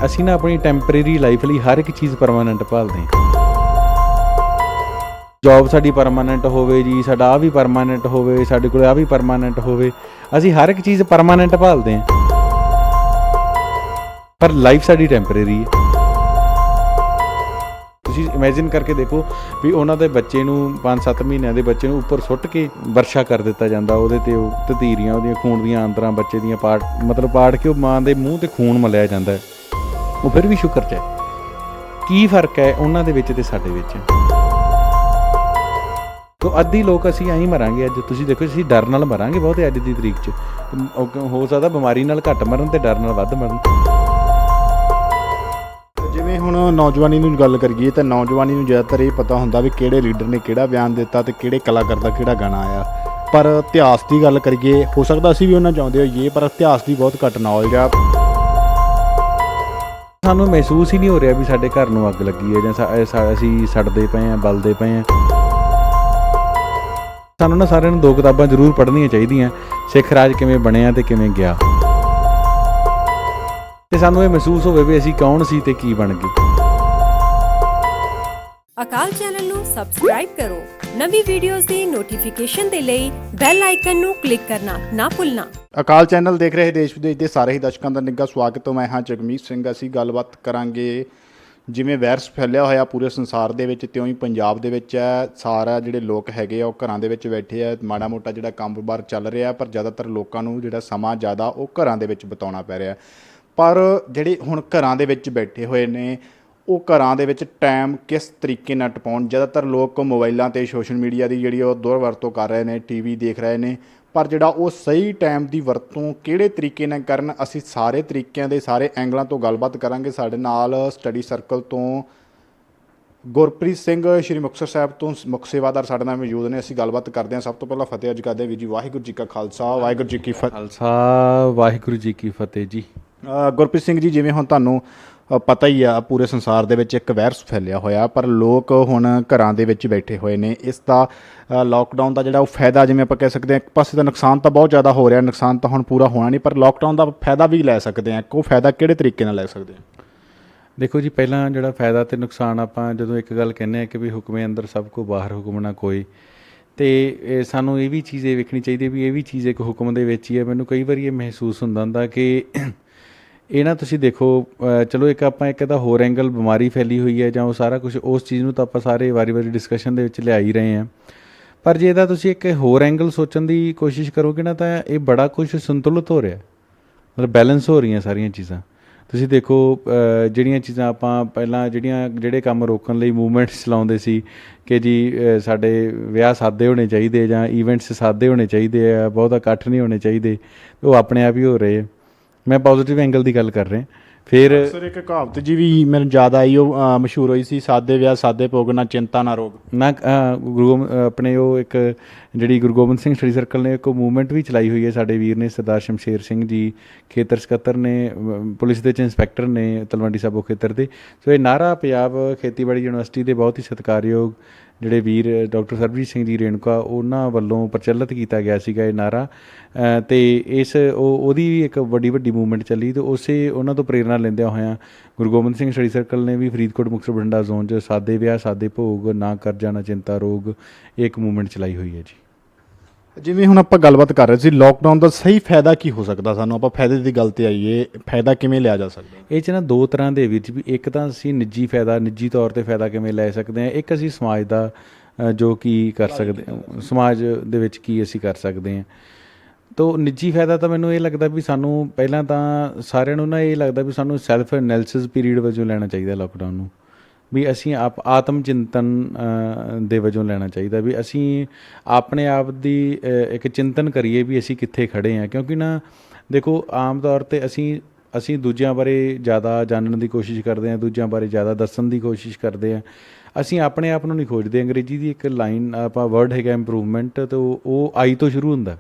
ਅਸੀਂ ਨਾ ਆਪਣੀ ਟੈਂਪਰੇਰੀ ਲਾਈਫ ਲਈ ਹਰ ਇੱਕ ਚੀਜ਼ ਪਰਮਾਨੈਂਟ ਭਾਲਦੇ ਹਾਂ। ਜੋਬ ਸਾਡੀ ਪਰਮਾਨੈਂਟ ਹੋਵੇ ਜੀ, ਸਾਡਾ ਆਹ ਵੀ ਪਰਮਾਨੈਂਟ ਹੋਵੇ, ਸਾਡੇ ਕੋਲ ਆਹ ਵੀ ਪਰਮਾਨੈਂਟ ਹੋਵੇ, ਅਸੀਂ ਹਰ ਇੱਕ ਚੀਜ਼ ਪਰਮਾਨੈਂਟ ਭਾਲਦੇ ਹਾਂ। ਪਰ ਲਾਈਫ ਸਾਡੀ ਟੈਂਪਰੇਰੀ ਹੈ। ਤੁਸੀਂ ਇਮੈਜਿਨ ਕਰਕੇ ਦੇਖੋ ਵੀ ਉਹਨਾਂ ਦੇ ਬੱਚੇ ਨੂੰ 5-7 ਮਹੀਨਿਆਂ ਦੇ ਬੱਚੇ ਨੂੰ ਉੱਪਰ ਸੁੱਟ ਕੇ ਵਰਸ਼ਾ ਕਰ ਦਿੱਤਾ ਜਾਂਦਾ, ਉਹਦੇ 'ਤੇ ਉਹ ਤਤੀਰੀਆਂ, ਉਹਦੀਆਂ ਖੂਨ ਦੀਆਂ ਆਂਦਰਾਂ ਬੱਚੇ ਦੀਆਂ ਪਾੜ ਕੇ ਉਹ ਮਾਂ ਦੇ ਮੂੰਹ 'ਤੇ ਖੂਨ ਮਲਿਆ ਜਾਂਦਾ, ਉਹ ਫਿਰ ਵੀ ਸ਼ੁਕਰ 'ਚ ਹੈ। ਕੀ ਫਰਕ ਹੈ ਉਹਨਾਂ ਦੇ ਵਿੱਚ ਤੇ ਸਾਡੇ ਵਿੱਚ? ਤੋ ਅੱਧੀ ਲੋਕ ਅਸੀਂ ਐਂ ਮਰਾਂਗੇ। ਅੱਜ ਤੁਸੀਂ ਦੇਖੋ, ਅਸੀਂ ਡਰ ਨਾਲ ਮਰਾਂਗੇ ਬਹੁਤ ਅੱਜ ਦੀ ਤਰੀਕ 'ਚ। ਹੋ ਸਕਦਾ ਬਿਮਾਰੀ ਨਾਲ ਘੱਟ ਮਰਨ ਤੇ ਡਰ ਨਾਲ ਵੱਧ ਮਰਨ। ਜਿਵੇਂ ਹੁਣ ਨੌਜਵਾਨੀ ਨੂੰ ਗੱਲ ਕਰੀਏ ਤਾਂ ਨੌਜਵਾਨੀ ਨੂੰ ਜ਼ਿਆਦਾਤਰ ਇਹ ਪਤਾ ਹੁੰਦਾ ਵੀ ਕਿਹੜੇ ਲੀਡਰ ਨੇ ਕਿਹੜਾ ਬਿਆਨ ਦਿੱਤਾ ਤੇ ਕਿਹੜੇ ਕਲਾਕਾਰ ਦਾ ਕਿਹੜਾ ਗਾਣਾ ਆਇਆ। ਪਰ ਇਤਿਹਾਸ ਦੀ ਗੱਲ ਕਰੀਏ, ਹੋ ਸਕਦਾ ਅਸੀਂ ਵੀ ਉਹਨਾਂ ਚਾਹੁੰਦੇ ਹੋਈਏ, ਪਰ ਇਤਿਹਾਸ ਦੀ ਬਹੁਤ ਘੱਟ ਨੌਲੇਜ ਆ। ਸਾਨੂੰ ਮਹਿਸੂਸ ਹੀ ਨਹੀਂ ਹੋ ਰਿਹਾ ਵੀ ਸਾਡੇ ਘਰ ਨੂੰ ਅੱਗ ਲੱਗੀ ਹੈ ਜਾਂ ਅਸੀਂ ਸੜਦੇ ਪਏ ਹਾਂ, ਬਲਦੇ ਪਏ ਹਾਂ। ਸਾਨੂੰ ਨਾ ਸਾਰਿਆਂ ਨੂੰ 2 ਕਿਤਾਬਾਂ ਜ਼ਰੂਰ ਪੜ੍ਹਨੀਆਂ ਚਾਹੀਦੀਆਂ, ਸਿੱਖ ਰਾਜ ਕਿਵੇਂ ਬਣਿਆ ਤੇ ਕਿਵੇਂ ਗਿਆ, ਤੇ ਸਾਨੂੰ ਇਹ ਮਹਿਸੂਸ ਹੋਵੇ ਵੀ ਅਸੀਂ ਕੌਣ ਸੀ ਤੇ ਕੀ ਬਣ ਗਏ। ਅਕਾਲ ਚੈਨਲ ਨੂੰ ਸਬਸਕ੍ਰਾਈਬ ਕਰੋ। ਨਵੀਂ ਵੀਡੀਓਜ਼ ਦੀ ਨੋਟੀਫਿਕੇਸ਼ਨ ਦੇ ਲਈ ਬੈਲ ਆਈਕਨ ਨੂੰ ਕਲਿੱਕ ਕਰਨਾ ਨਾ ਭੁੱਲਣਾ। ਅਕਾਲ ਚੈਨਲ ਦੇਖ ਰਹੇ ਦੇਸ਼ ਵਿਦੇਸ਼ ਦੇ ਸਾਰੇ ਹੀ ਦਰਸ਼ਕਾਂ ਦਾ ਨਿੱਘਾ ਸਵਾਗਤ ਹੈ। ਮੈਂ ਹਾਂ ਜਗਮੀਤ ਸਿੰਘ। ਅਸੀਂ ਗੱਲਬਾਤ ਕਰਾਂਗੇ, ਜਿਵੇਂ ਵਾਇਰਸ ਫੈਲਿਆ ਹੋਇਆ ਪੂਰੇ ਸੰਸਾਰ ਦੇ ਵਿੱਚ, ਤਿਉਂ ਹੀ ਪੰਜਾਬ ਦੇ ਵਿੱਚ ਹੈ। ਸਾਰਾ ਜਿਹੜੇ ਲੋਕ ਹੈਗੇ ਆ ਉਹ ਘਰਾਂ ਦੇ ਵਿੱਚ ਬੈਠੇ ਆ। ਮਾੜਾ ਮੋਟਾ ਜਿਹੜਾ ਕੰਮਕਾਰ ਚੱਲ ਰਿਹਾ, ਪਰ ਜ਼ਿਆਦਾਤਰ ਲੋਕਾਂ ਨੂੰ ਜਿਹੜਾ ਸਮਾਂ ਜ਼ਿਆਦਾ ਉਹ ਘਰਾਂ ਦੇ ਵਿੱਚ ਬਿਤਾਉਣਾ ਪੈ ਰਿਹਾ। ਪਰ ਜਿਹੜੇ ਹੁਣ ਘਰਾਂ ਦੇ ਵਿੱਚ ਬੈਠੇ ਹੋਏ ਨੇ, ਉਹ ਘਰਾਂ ਦੇ ਵਿੱਚ ਟਾਈਮ ਕਿਸ ਤਰੀਕੇ ਨਾਲ ਟਪਾਉਣ। ਜ਼ਿਆਦਾਤਰ ਲੋਕ ਮੋਬਾਈਲਾਂ 'ਤੇ ਸੋਸ਼ਲ ਮੀਡੀਆ ਦੀ ਜਿਹੜੀ ਉਹ ਦੁਰਵਰਤੋਂ ਕਰ ਰਹੇ ਨੇ, TV ਦੇਖ ਰਹੇ ਨੇ, ਪਰ ਜਿਹੜਾ ਉਹ ਸਹੀ ਟਾਈਮ ਦੀ ਵਰਤੋਂ ਕਿਹੜੇ ਤਰੀਕੇ ਨਾਲ ਕਰਨ, ਅਸੀਂ ਸਾਰੇ ਤਰੀਕਿਆਂ ਦੇ ਸਾਰੇ ਐਂਗਲਾਂ ਤੋਂ ਗੱਲਬਾਤ ਕਰਾਂਗੇ। ਸਾਡੇ ਨਾਲ ਸਟੱਡੀ ਸਰਕਲ ਤੋਂ ਗੁਰਪ੍ਰੀਤ ਸਿੰਘ ਸ਼੍ਰੀ ਮੁਕਤਸਰ ਸਾਹਿਬ ਤੋਂ ਮੁੱਖ ਸੇਵਾਦਾਰ ਸਾਡੇ ਨਾਲ ਮੌਜੂਦ ਨੇ। ਅਸੀਂ ਗੱਲਬਾਤ ਕਰਦੇ ਹਾਂ। ਸਭ ਤੋਂ ਪਹਿਲਾਂ ਫਤਿਹ ਅੱਜ ਕਰਦੇ ਵੀਰ ਜੀ। ਵਾਹਿਗੁਰੂ ਜੀ ਕਾ ਖਾਲਸਾ, ਵਾਹਿਗੁਰੂ ਜੀ ਕੀ ਫਤਿਹ। ਖਾਲਸਾ, ਵਾਹਿਗੁਰੂ ਜੀ ਕੀ ਫਤਿਹ ਜੀ। ਗੁਰਪ੍ਰੀਤ ਸਿੰਘ ਜੀ, ਜਿਵੇਂ ਹੁਣ ਤੁਹਾਨੂੰ ਪਤਾ ਹੀ ਆ, ਪੂਰੇ ਸੰਸਾਰ ਦੇ ਵਿੱਚ ਇੱਕ ਵਾਇਰਸ ਫੈਲਿਆ ਹੋਇਆ, ਪਰ ਲੋਕ ਹੁਣ ਘਰਾਂ ਦੇ ਵਿੱਚ ਬੈਠੇ ਹੋਏ ਨੇ। ਇਸ ਦਾ ਲੋਕਡਾਊਨ ਦਾ ਜਿਹੜਾ ਉਹ ਫਾਇਦਾ, ਜਿਵੇਂ ਆਪਾਂ ਕਹਿ ਸਕਦੇ ਹਾਂ, ਇੱਕ ਪਾਸੇ ਦਾ ਨੁਕਸਾਨ ਤਾਂ ਬਹੁਤ ਜ਼ਿਆਦਾ ਹੋ ਰਿਹਾ, ਨੁਕਸਾਨ ਤਾਂ ਹੁਣ ਪੂਰਾ ਹੋਣਾ ਨਹੀਂ, ਪਰ ਲੋਕਡਾਊਨ ਦਾ ਫਾਇਦਾ ਵੀ ਲੈ ਸਕਦੇ ਹਾਂ। ਉਹ ਫਾਇਦਾ ਕਿਹੜੇ ਤਰੀਕੇ ਨਾਲ ਲੈ ਸਕਦੇ ਹਾਂ? ਦੇਖੋ ਜੀ, ਪਹਿਲਾਂ ਜਿਹੜਾ ਫਾਇਦਾ ਤੇ ਨੁਕਸਾਨ, ਆਪਾਂ ਜਦੋਂ ਇੱਕ ਗੱਲ ਕਹਿੰਦੇ ਹਾਂ ਕਿ ਵੀ ਹੁਕਮੇ ਅੰਦਰ ਸਭ ਕੋ ਬਾਹਰ ਹੁਕਮ ਨਾ ਕੋਈ, ਅਤੇ ਸਾਨੂੰ ਇਹ ਵੀ ਚੀਜ਼ ਇਹ ਵੇਖਣੀ ਚਾਹੀਦੀ ਵੀ ਇਹ ਵੀ ਚੀਜ਼ ਇੱਕ ਹੁਕਮ ਦੇ ਵਿੱਚ ਹੀ ਹੈ। ਮੈਨੂੰ ਕਈ ਵਾਰੀ ਇਹ ਮਹਿਸੂਸ ਹੁੰਦਾ ਕਿ ਇਹ ਨਾ ਤੁਸੀਂ ਦੇਖੋ, ਚਲੋ ਇੱਕ ਤਾਂ ਹੋਰ ਐਂਗਲ ਬਿਮਾਰੀ ਫੈਲੀ ਹੋਈ ਹੈ ਜਾਂ ਉਹ ਸਾਰਾ ਕੁਛ, ਉਸ ਚੀਜ਼ ਨੂੰ ਤਾਂ ਆਪਾਂ ਸਾਰੇ ਵਾਰੀ ਡਿਸਕਸ਼ਨ ਦੇ ਵਿੱਚ ਲਿਆ ਹੀ ਰਹੇ ਹਾਂ। ਪਰ ਜੇ ਇਹਦਾ ਤੁਸੀਂ ਇੱਕ ਹੋਰ ਐਂਗਲ ਸੋਚਣ ਦੀ ਕੋਸ਼ਿਸ਼ ਕਰੋਗੇ ਨਾ, ਤਾਂ ਇਹ ਬੜਾ ਕੁਛ ਸੰਤੁਲਿਤ ਹੋ ਰਿਹਾ, ਮਤਲਬ ਬੈਲੈਂਸ ਹੋ ਰਹੀਆਂ ਸਾਰੀਆਂ ਚੀਜ਼ਾਂ। ਤੁਸੀਂ ਦੇਖੋ, ਜਿਹੜੀਆਂ ਚੀਜ਼ਾਂ ਆਪਾਂ ਪਹਿਲਾਂ ਜਿਹੜੇ ਕੰਮ ਰੋਕਣ ਲਈ ਮੂਵਮੈਂਟਸ ਚਲਾਉਂਦੇ ਸੀ ਕਿ ਜੀ ਸਾਡੇ ਵਿਆਹ ਸਾਦੇ ਹੋਣੇ ਚਾਹੀਦੇ ਜਾਂ ਈਵੈਂਟਸ ਸਾਦੇ ਹੋਣੇ ਚਾਹੀਦੇ ਆ, ਬਹੁਤਾ ਇਕੱਠ ਨਹੀਂ ਹੋਣੇ ਚਾਹੀਦੇ, ਉਹ ਆਪਣੇ ਆਪ ਹੀ ਹੋ ਰਹੇ ਆ। ਮੈਂ ਪੋਜ਼ੀਟਿਵ ਐਂਗਲ ਦੀ ਗੱਲ ਕਰ ਰਿਹਾ। ਫਿਰ ਸਰ, ਇੱਕ ਕਹਾਵਤ ਜੀ ਵੀ ਮੈਨੂੰ ਯਾਦ ਆਈ, ਉਹ ਮਸ਼ਹੂਰ ਹੋਈ ਸੀ, ਸਾਦੇ ਵਿਆਹ ਸਾਦੇ ਭੋਗ, ਨਾ ਚਿੰਤਾ ਨਾ ਰੋਗ। ਨਾ ਆਪਣੇ ਉਹ ਇੱਕ ਜਿਹੜੀ ਗੁਰੂ ਗੋਬਿੰਦ ਸਿੰਘ ਸਟੱਡੀ ਸਰਕਲ ਨੇ ਇੱਕ ਮੂਵਮੈਂਟ ਵੀ ਚਲਾਈ ਹੋਈ ਹੈ, ਸਾਡੇ ਵੀਰ ਨੇ ਸਰਦਾਰ ਸ਼ਮਸ਼ੇਰ ਸਿੰਘ ਜੀ, ਖੇਤਰ ਸਕੱਤਰ ਨੇ, ਪੁਲਿਸ ਦੇ 'ਚ ਇੰਸਪੈਕਟਰ ਨੇ ਤਲਵੰਡੀ ਸਾਬੋ ਖੇਤਰ ਦੇ। ਸੋ ਇਹ ਨਾਅਰਾ ਪੰਜਾਬ ਖੇਤੀਬਾੜੀ ਯੂਨੀਵਰਸਿਟੀ ਦੇ ਬਹੁਤ ਹੀ ਸਤਿਕਾਰਯੋਗ ਜਿਹੜੇ ਵੀਰ ਡਾਕਟਰ ਸਰਬਜੀਤ ਸਿੰਘ ਜੀ ਰੇਣੂਕਾ, ਉਹਨਾਂ ਵੱਲੋਂ ਪ੍ਰਚਲਿਤ ਕੀਤਾ ਗਿਆ ਸੀਗਾ ਇਹ ਨਾਅਰਾ। ਅਤੇ ਉਹਦੀ ਵੀ ਇੱਕ ਵੱਡੀ ਮੂਵਮੈਂਟ ਚੱਲੀ, ਅਤੇ ਉਹਨਾਂ ਤੋਂ ਪ੍ਰੇਰਨਾ ਲੈਂਦਿਆਂ ਹੋਇਆਂ ਗੁਰੂ ਗੋਬਿੰਦ ਸਿੰਘ ਸਟੱਡੀ ਸਰਕਲ ਨੇ ਵੀ ਫਰੀਦਕੋਟ, ਮੁਕਤਸਰ, ਬਠਿੰਡਾ ਜ਼ੋਨ 'ਚ ਸਾਦੇ ਵਿਆਹ ਸਾਦੇ ਭੋਗ, ਨਾ ਕਰਜ਼ਾ ਨਾ ਚਿੰਤਾ ਰੋਗ, ਇਹ ਇੱਕ ਮੂਵਮੈਂਟ ਚਲਾਈ ਹੋਈ ਹੈ ਜੀ। ਜਿਵੇਂ ਹੁਣ ਆਪਾਂ ਗੱਲਬਾਤ ਕਰ ਰਹੇ ਸੀ, ਲੋਕਡਾਊਨ ਦਾ ਸਹੀ ਫਾਇਦਾ ਕੀ ਹੋ ਸਕਦਾ ਸਾਨੂੰ? ਆਪਾਂ ਫਾਇਦੇ ਦੀ ਗੱਲ 'ਤੇ ਆਈਏ, ਫਾਇਦਾ ਕਿਵੇਂ ਲਿਆ ਜਾ ਸਕਦਾ? ਇਹ 'ਚ ਨਾ 2 ਤਰ੍ਹਾਂ ਦੇ ਵਿੱਚ ਵੀ, ਇੱਕ ਤਾਂ ਅਸੀਂ ਨਿੱਜੀ ਤੌਰ 'ਤੇ ਫਾਇਦਾ ਕਿਵੇਂ ਲੈ ਸਕਦੇ ਹਾਂ, ਇੱਕ ਅਸੀਂ ਸਮਾਜ ਦਾ ਜੋ ਕੀ ਕਰ ਸਕਦੇ, ਸਮਾਜ ਦੇ ਵਿੱਚ ਕੀ ਅਸੀਂ ਕਰ ਸਕਦੇ ਹਾਂ। ਤੋ ਨਿੱਜੀ ਫਾਇਦਾ ਤਾਂ ਮੈਨੂੰ ਇਹ ਲੱਗਦਾ ਵੀ ਸਾਨੂੰ ਪਹਿਲਾਂ ਤਾਂ ਸਾਰਿਆਂ ਨੂੰ ਨਾ ਇਹ ਲੱਗਦਾ ਵੀ ਸਾਨੂੰ ਸੈਲਫ ਐਨਾਲਿਸਿਸ ਪੀਰੀਅਡ ਵਜੋਂ ਲੈਣਾ ਚਾਹੀਦਾ ਲੋਕਡਾਊਨ ਨੂੰ, ਵੀ ਅਸੀਂ ਆਤਮ ਚਿੰਤਨ ਦੇ ਵਜੋਂ ਲੈਣਾ ਚਾਹੀਦਾ, ਵੀ ਅਸੀਂ ਆਪਣੇ ਆਪ ਦੀ ਇੱਕ ਚਿੰਤਨ ਕਰੀਏ ਵੀ ਅਸੀਂ ਕਿੱਥੇ ਖੜ੍ਹੇ ਹਾਂ। ਕਿਉਂਕਿ ਨਾ ਦੇਖੋ, ਆਮ ਤੌਰ 'ਤੇ ਅਸੀਂ ਦੂਜਿਆਂ ਬਾਰੇ ਜ਼ਿਆਦਾ ਜਾਣਨ ਦੀ ਕੋਸ਼ਿਸ਼ ਕਰਦੇ ਹਾਂ, ਦੂਜਿਆਂ ਬਾਰੇ ਜ਼ਿਆਦਾ ਦੱਸਣ ਦੀ ਕੋਸ਼ਿਸ਼ ਕਰਦੇ ਹਾਂ, ਅਸੀਂ ਆਪਣੇ ਆਪ ਨੂੰ ਨਹੀਂ ਖੋਜਦੇ। ਅੰਗਰੇਜ਼ੀ ਦੀ ਇੱਕ ਲਾਈਨ ਵਰਡ ਹੈਗਾ ਇੰਪਰੂਵਮੈਂਟ, ਅਤੇ ਉਹ ਆਈ ਤੋਂ ਸ਼ੁਰੂ ਹੁੰਦਾ।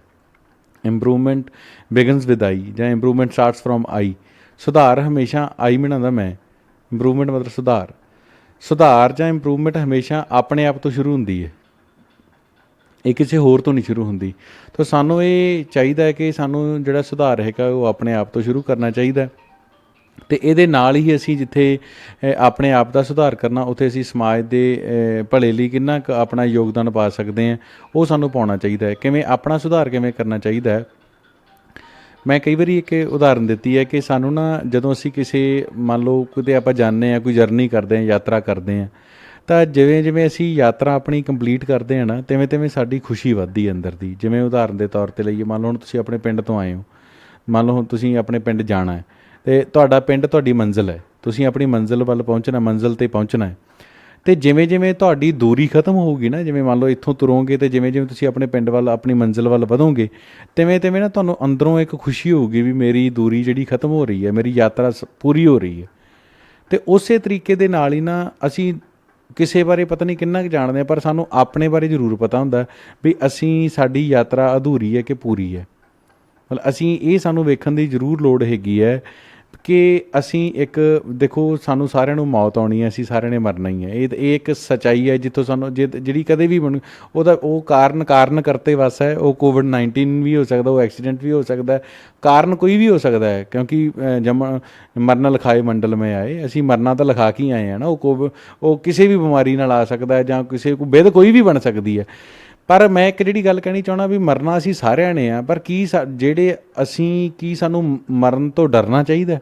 ਇੰਪਰੂਵਮੈਂਟ ਬਿਗਨਸ ਵਿਦ ਆਈ, ਜਾਂ ਇੰਪਰੂਵਮੈਂਟ ਸਟਾਰਟਸ ਫਰੋਮ ਆਈ। ਸੁਧਾਰ ਹਮੇਸ਼ਾ ਆਈ ਬਣਾਉਂਦਾ ਮੈਂ, ਇੰਪਰੂਵਮੈਂਟ ਮਤਲਬ ਸੁਧਾਰ ਜਾਂ ਇੰਪਰੂਵਮੈਂਟ ਹਮੇਸ਼ਾ ਆਪਣੇ ਆਪ ਤੋਂ ਸ਼ੁਰੂ ਹੁੰਦੀ ਹੈ, ਇਹ ਕਿਸੇ ਹੋਰ ਤੋਂ ਨਹੀਂ ਸ਼ੁਰੂ ਹੁੰਦੀ। ਤਾਂ ਸਾਨੂੰ ਇਹ ਚਾਹੀਦਾ ਹੈ ਕਿ ਸਾਨੂੰ ਜਿਹੜਾ ਸੁਧਾਰ ਹੈਗਾ ਉਹ ਆਪਣੇ ਆਪ ਤੋਂ ਸ਼ੁਰੂ ਕਰਨਾ ਚਾਹੀਦਾ। ਤੇ ਇਹਦੇ ਨਾਲ ਹੀ ਅਸੀਂ ਜਿੱਥੇ ਆਪਣੇ ਆਪ ਦਾ ਸੁਧਾਰ ਕਰਨਾ, ਉੱਥੇ ਅਸੀਂ ਸਮਾਜ ਦੇ ਭਲੇ ਲਈ ਕਿੰਨਾ ਕੁ ਆਪਣਾ ਯੋਗਦਾਨ ਪਾ ਸਕਦੇ ਹਾਂ, ਉਹ ਸਾਨੂੰ ਪਾਉਣਾ ਚਾਹੀਦਾ ਹੈ। ਕਿਵੇਂ ਆਪਣਾ ਸੁਧਾਰ ਕਿਵੇਂ ਕਰਨਾ ਚਾਹੀਦਾ ਹੈ, ਮੈਂ ਕਈ ਵਾਰੀ ਇੱਕ ਉਦਾਹਰਨ ਦਿੱਤੀ ਹੈ ਕਿ ਸਾਨੂੰ ਨਾ ਜਦੋਂ ਅਸੀਂ ਕਿਸੇ ਮੰਨ ਲਓ ਕਿਤੇ ਆਪਾਂ ਜਾਂਦੇ ਹਾਂ, ਕੋਈ ਜਰਨੀ ਕਰਦੇ ਹਾਂ, ਯਾਤਰਾ ਕਰਦੇ ਹਾਂ, ਤਾਂ ਜਿਵੇਂ ਜਿਵੇਂ ਅਸੀਂ ਯਾਤਰਾ ਆਪਣੀ ਕੰਪਲੀਟ ਕਰਦੇ ਹਾਂ ਨਾ, ਤਿਵੇਂ ਤਿਵੇਂ ਸਾਡੀ ਖੁਸ਼ੀ ਵੱਧਦੀ ਹੈ ਅੰਦਰ ਦੀ। ਜਿਵੇਂ ਉਦਾਹਰਨ ਦੇ ਤੌਰ 'ਤੇ ਲਈਏ, ਮੰਨ ਲਓ ਹੁਣ ਤੁਸੀਂ ਆਪਣੇ ਪਿੰਡ ਤੋਂ ਆਏ ਹੋ, ਮੰਨ ਲਓ ਹੁਣ ਤੁਸੀਂ ਆਪਣੇ ਪਿੰਡ ਜਾਣਾ ਹੈ ਅਤੇ ਤੁਹਾਡਾ ਪਿੰਡ ਤੁਹਾਡੀ ਮੰਜ਼ਿਲ ਹੈ, ਤੁਸੀਂ ਆਪਣੀ ਮੰਜ਼ਿਲ ਵੱਲ ਪਹੁੰਚਣਾ, ਮੰਜ਼ਿਲ 'ਤੇ ਪਹੁੰਚਣਾ ਹੈ। ਅਤੇ ਜਿਵੇਂ ਜਿਵੇਂ ਤੁਹਾਡੀ ਦੂਰੀ ਖਤਮ ਹੋਊਗੀ ਨਾ, ਜਿਵੇਂ ਮੰਨ ਲਓ ਇੱਥੋਂ ਤੁਰੋਗੇ ਅਤੇ ਜਿਵੇਂ ਜਿਵੇਂ ਤੁਸੀਂ ਆਪਣੇ ਪਿੰਡ ਵੱਲ, ਆਪਣੀ ਮੰਜ਼ਿਲ ਵੱਲ ਵਧੋਗੇ, ਤਿਵੇਂ ਤਿਵੇਂ ਨਾ ਤੁਹਾਨੂੰ ਅੰਦਰੋਂ ਇੱਕ ਖੁਸ਼ੀ ਹੋਊਗੀ ਵੀ ਮੇਰੀ ਦੂਰੀ ਜਿਹੜੀ ਖਤਮ ਹੋ ਰਹੀ ਹੈ, ਮੇਰੀ ਯਾਤਰਾ ਪੂਰੀ ਹੋ ਰਹੀ ਹੈ। ਅਤੇ ਉਸੇ ਤਰੀਕੇ ਦੇ ਨਾਲ ਹੀ ਨਾ ਅਸੀਂ ਕਿਸੇ ਬਾਰੇ ਪਤਾ ਨਹੀਂ ਕਿੰਨਾ ਕੁ ਜਾਣਦੇ ਹਾਂ, ਪਰ ਸਾਨੂੰ ਆਪਣੇ ਬਾਰੇ ਜ਼ਰੂਰ ਪਤਾ ਹੁੰਦਾ ਵੀ ਅਸੀਂ, ਸਾਡੀ ਯਾਤਰਾ ਅਧੂਰੀ ਹੈ ਕਿ ਪੂਰੀ ਹੈ। ਮਤਲਬ ਅਸੀਂ ਇਹ ਸਾਨੂੰ ਵੇਖਣ ਦੀ ਜ਼ਰੂਰ ਲੋੜ ਹੈਗੀ ਹੈ ਕਿ ਅਸੀਂ ਇੱਕ ਦੇਖੋ, ਸਾਨੂੰ ਸਾਰਿਆਂ ਨੂੰ ਮੌਤ ਆਉਣੀ ਹੈ, ਅਸੀਂ ਸਾਰਿਆਂ ਨੇ ਮਰਨਾ ਹੀ ਹੈ। ਇਹ ਇੱਕ ਸੱਚਾਈ ਹੈ ਜਿੱਥੋਂ ਸਾਨੂੰ ਜਿਹੜੀ ਕਦੇ ਵੀ ਉਹਦਾ ਉਹ ਕਾਰਨ ਕਰਤੇ ਵਸ ਹੈ। ਉਹ ਕੋਵਿਡ-19 ਵੀ ਹੋ ਸਕਦਾ, ਉਹ ਐਕਸੀਡੈਂਟ ਵੀ ਹੋ ਸਕਦਾ, ਕਾਰਨ ਕੋਈ ਵੀ ਹੋ ਸਕਦਾ ਹੈ, ਕਿਉਂਕਿ ਮਰਨਾ ਲਿਖਾਏ ਮੰਡਲ ਮੇ ਆਏ, ਅਸੀਂ ਮਰਨਾ ਤਾਂ ਲਿਖਾ ਕੇ ਹੀ ਆਏ ਹਾਂ ਨਾ। ਉਹ ਕਿਸੇ ਵੀ ਬਿਮਾਰੀ ਨਾਲ ਆ ਸਕਦਾ ਹੈ ਜਾਂ ਕਿਸੇ ਬਿਧ ਕੋਈ ਵੀ ਬਣ ਸਕਦੀ ਹੈ। ਪਰ ਮੈਂ ਇੱਕ ਜਿਹੜੀ ਗੱਲ ਕਹਿਣੀ ਚਾਹੁੰਦਾ ਵੀ ਮਰਨਾ ਅਸੀਂ ਸਾਰਿਆਂ ਨੇ ਆ, ਪਰ ਕੀ ਕੀ ਸਾਨੂੰ ਮਰਨ ਤੋਂ ਡਰਨਾ ਚਾਹੀਦਾ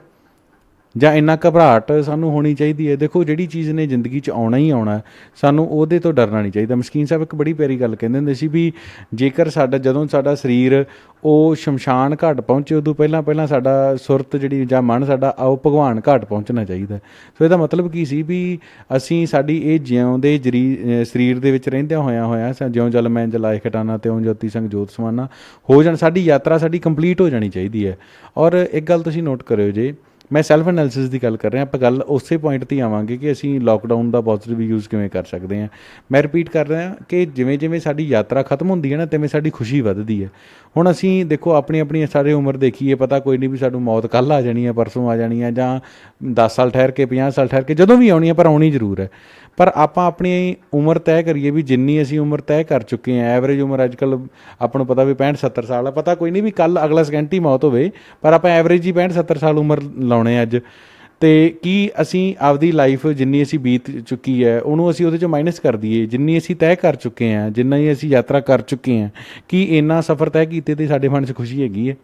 ਜਾਂ ਇੰਨਾ ਘਬਰਾਹਟ ਸਾਨੂੰ ਹੋਣੀ ਚਾਹੀਦੀ ਹੈ? ਦੇਖੋ, ਜਿਹੜੀ ਚੀਜ਼ ਨੇ ਜ਼ਿੰਦਗੀ 'ਚ ਆਉਣਾ ਹੀ ਆਉਣਾ, ਸਾਨੂੰ ਉਹਦੇ ਤੋਂ ਡਰਨਾ ਨਹੀਂ ਚਾਹੀਦਾ। ਮਸਕੀਨ ਸਾਹਿਬ ਇੱਕ ਬੜੀ ਪਿਆਰੀ ਗੱਲ ਕਹਿੰਦੇ ਹੁੰਦੇ ਸੀ ਵੀ ਜੇਕਰ ਜਦੋਂ ਸਾਡਾ ਸਰੀਰ ਉਹ ਸ਼ਮਸ਼ਾਨ ਘਾਟ ਪਹੁੰਚੇ, ਉਦੋਂ ਪਹਿਲਾਂ ਪਹਿਲਾਂ ਸਾਡਾ ਸੁਰਤ ਜਿਹੜੀ ਜਾਂ ਮਨ ਸਾਡਾ ਉਹ ਭਗਵਾਨ ਘਾਟ ਪਹੁੰਚਣਾ ਚਾਹੀਦਾ। ਸੋ ਇਹਦਾ ਮਤਲਬ ਕੀ ਸੀ ਵੀ ਅਸੀਂ ਸਾਡੀ ਇਹ ਜਿਉਂਦੇ ਸਰੀਰ ਦੇ ਵਿੱਚ ਰਹਿੰਦਿਆਂ ਹੋਇਆਂ ਜਿਉਂ ਜਲ ਮੈਂ ਜਲਾਏ ਖਟਾਨਾ ਤਿਉਂ ਜੋਤੀ ਸੰਗ ਜੋਤ ਸਮਾਨਾ ਹੋ ਜਾਣ, ਸਾਡੀ ਯਾਤਰਾ ਸਾਡੀ ਕੰਪਲੀਟ ਹੋ ਜਾਣੀ ਚਾਹੀਦੀ ਹੈ। ਔਰ ਇੱਕ ਗੱਲ ਤੁਸੀਂ ਨੋਟ ਕਰਿਓ ਜੇ, ਮੈਂ ਸੈਲਫ ਐਨਾਲਿਸਿਸ ਦੀ ਗੱਲ ਕਰ ਰਿਹਾ, ਆਪਾਂ ਗੱਲ ਉਸੇ ਪੁਆਇੰਟ 'ਤੇ ਆਵਾਂਗੇ ਕਿ ਅਸੀਂ ਲੋਕਡਾਊਨ ਦਾ ਪੋਜ਼ੀਟਿਵ ਯੂਜ਼ ਕਿਵੇਂ ਕਰ ਸਕਦੇ ਹਾਂ। ਮੈਂ ਰਿਪੀਟ ਕਰ ਰਿਹਾ ਕਿ ਜਿਵੇਂ ਜਿਵੇਂ ਸਾਡੀ ਯਾਤਰਾ ਖਤਮ ਹੁੰਦੀ ਹੈ ਨਾ, ਤਿਵੇਂ ਸਾਡੀ ਖੁਸ਼ੀ ਵੱਧਦੀ ਹੈ। ਹੁਣ ਅਸੀਂ ਦੇਖੋ ਆਪਣੀ ਸਾਰੀ ਉਮਰ ਦੇਖੀਏ, ਪਤਾ ਕੋਈ ਨਹੀਂ ਵੀ ਸਾਨੂੰ ਮੌਤ ਕੱਲ੍ਹ ਆ ਜਾਣੀ ਹੈ, ਪਰਸੋਂ ਆ ਜਾਣੀ ਹੈ, ਜਾਂ 10 ਸਾਲ ਠਹਿਰ ਕੇ, 50 ਸਾਲ ਠਹਿਰ ਕੇ, ਜਦੋਂ ਵੀ ਆਉਣੀ ਹੈ, ਪਰ ਆਉਣੀ ਜ਼ਰੂਰ ਹੈ। ਪਰ ਆਪਾਂ ਆਪਣੀ ਉਮਰ ਤੈਅ ਕਰੀਏ ਵੀ ਜਿੰਨੀ ਅਸੀਂ ਉਮਰ ਤੈਅ ਕਰ ਚੁੱਕੇ ਹਾਂ। ਐਵਰੇਜ ਉਮਰ ਅੱਜ ਕੱਲ੍ਹ ਆਪਾਂ ਨੂੰ ਪਤਾ ਵੀ 65-70 ਸਾਲ ਹੈ। ਪਤਾ ਕੋਈ ਨਹੀਂ ਵੀ ਕੱਲ੍ਹ ਅਗਲਾ ਸਕਿੰਟ ਹੀ ਮੌਤ ਹੋਵੇ, ਪਰ ਆਪਾਂ ਐਵਰੇਜ ਹੀ 65-70 ਸਾਲ ਉਮਰ ਲਾਉਣੇ ਅੱਜ। ਅਤੇ ਕੀ ਅਸੀਂ ਆਪਦੀ ਲਾਈਫ ਜਿੰਨੀ ਅਸੀਂ ਬੀਤ ਚੁੱਕੀ ਹੈ ਉਹਨੂੰ ਅਸੀਂ ਉਹਦੇ 'ਚੋਂ ਮਾਈਨਸ ਕਰ ਦਈਏ, ਜਿੰਨੀ ਅਸੀਂ ਤੈਅ ਕਰ ਚੁੱਕੇ ਹਾਂ, ਜਿੰਨਾ ਹੀ ਅਸੀਂ ਯਾਤਰਾ ਕਰ ਚੁੱਕੇ ਹਾਂ, ਕੀ ਇੰਨਾ ਸਫ਼ਰ ਤੈਅ ਕੀਤੇ 'ਤੇ ਸਾਡੇ ਮਨ 'ਚ ਖੁਸ਼ੀ ਹੈਗੀ ਹੈ?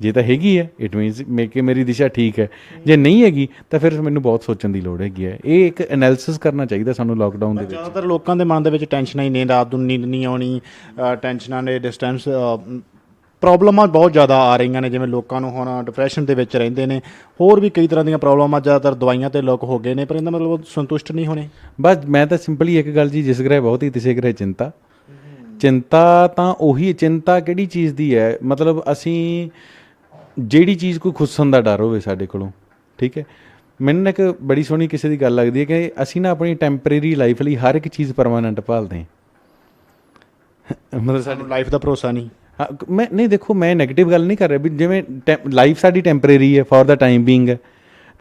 ਜੇ ਤਾਂ ਹੈਗੀ ਹੈ, ਇਟ ਮੀਨਸ ਕਿ ਮੇਰੀ ਦਿਸ਼ਾ ਠੀਕ ਹੈ। ਜੇ ਨਹੀਂ ਹੈਗੀ ਤਾਂ ਫਿਰ ਮੈਨੂੰ ਬਹੁਤ ਸੋਚਣ ਦੀ ਲੋੜ ਹੈਗੀ ਹੈ। ਇਹ ਇੱਕ ਐਨਾਲਿਸਿਸ ਕਰਨਾ ਚਾਹੀਦਾ ਸਾਨੂੰ ਲੋਕਡਾਊਨ ਦੇ ਵਿੱਚ। ਜ਼ਿਆਦਾਤਰ ਲੋਕਾਂ ਦੇ ਮਨ ਦੇ ਵਿੱਚ ਟੈਨਸ਼ਨਾਂ ਹੀ ਨੇ, ਰਾਤ ਨੂੰ ਨੀਂਦ ਨਹੀਂ ਆਉਣੀ, ਟੈਨਸ਼ਨਾਂ ਨੇ, ਡਿਸਟੈਂਸ ਪ੍ਰੋਬਲਮਾਂ ਬਹੁਤ ਜ਼ਿਆਦਾ ਆ ਰਹੀਆਂ ਨੇ। ਜਿਵੇਂ ਲੋਕਾਂ ਨੂੰ ਹੁਣ ਡਿਪਰੈਸ਼ਨ ਦੇ ਵਿੱਚ ਰਹਿੰਦੇ ਨੇ, ਹੋਰ ਵੀ ਕਈ ਤਰ੍ਹਾਂ ਦੀਆਂ ਪ੍ਰੋਬਲਮਾਂ, ਜ਼ਿਆਦਾਤਰ ਦਵਾਈਆਂ 'ਤੇ ਲੋਕ ਹੋ ਗਏ ਨੇ, ਪਰ ਇਹਦਾ ਮਤਲਬ ਸੰਤੁਸ਼ਟ ਨਹੀਂ ਹੋਣੇ। ਬਸ ਮੈਂ ਤਾਂ ਸਿੰਪਲੀ ਇੱਕ ਗੱਲ ਜੀ, ਜਿਸ ਗ੍ਰਹਿ ਬਹੁਤ ਹੀ ਤਿਸੇ ਗ੍ਰਹਿ ਚਿੰਤਾ। ਚਿੰਤਾ ਤਾਂ ਉਹੀ, ਚਿੰਤਾ ਕਿਹੜੀ ਚੀਜ਼ ਦੀ ਹੈ? ਮਤਲਬ ਅਸੀਂ ਜਿਹੜੀ ਚੀਜ਼ ਕੋਈ ਖੁੱਸਣ ਦਾ ਡਰ ਹੋਵੇ ਸਾਡੇ ਕੋਲੋਂ, ਠੀਕ ਹੈ। ਮੈਨੂੰ ਨਾ ਇੱਕ ਬੜੀ ਸੋਹਣੀ ਕਿਸੇ ਦੀ ਗੱਲ ਲੱਗਦੀ ਹੈ ਕਿ ਅਸੀਂ ਨਾ ਆਪਣੀ ਟੈਂਪਰੇਰੀ ਲਾਈਫ ਲਈ ਹਰ ਇੱਕ ਚੀਜ਼ ਪਰਮਾਨੈਂਟ ਭਾਲਦੇ ਹਾਂ। ਮਤਲਬ ਸਾਨੂੰ ਲਾਈਫ ਦਾ ਭਰੋਸਾ ਨਹੀਂ। ਹਾਂ, ਮੈਂ ਨਹੀਂ, ਦੇਖੋ ਮੈਂ ਨੈਗੇਟਿਵ ਗੱਲ ਨਹੀਂ ਕਰ ਰਿਹਾ ਵੀ ਜਿਵੇਂ ਲਾਈਫ ਸਾਡੀ ਟੈਂਪਰੇਰੀ ਹੈ, ਫੋਰ ਦਾ ਟਾਈਮ ਬੀਇੰਗ ਹੈ,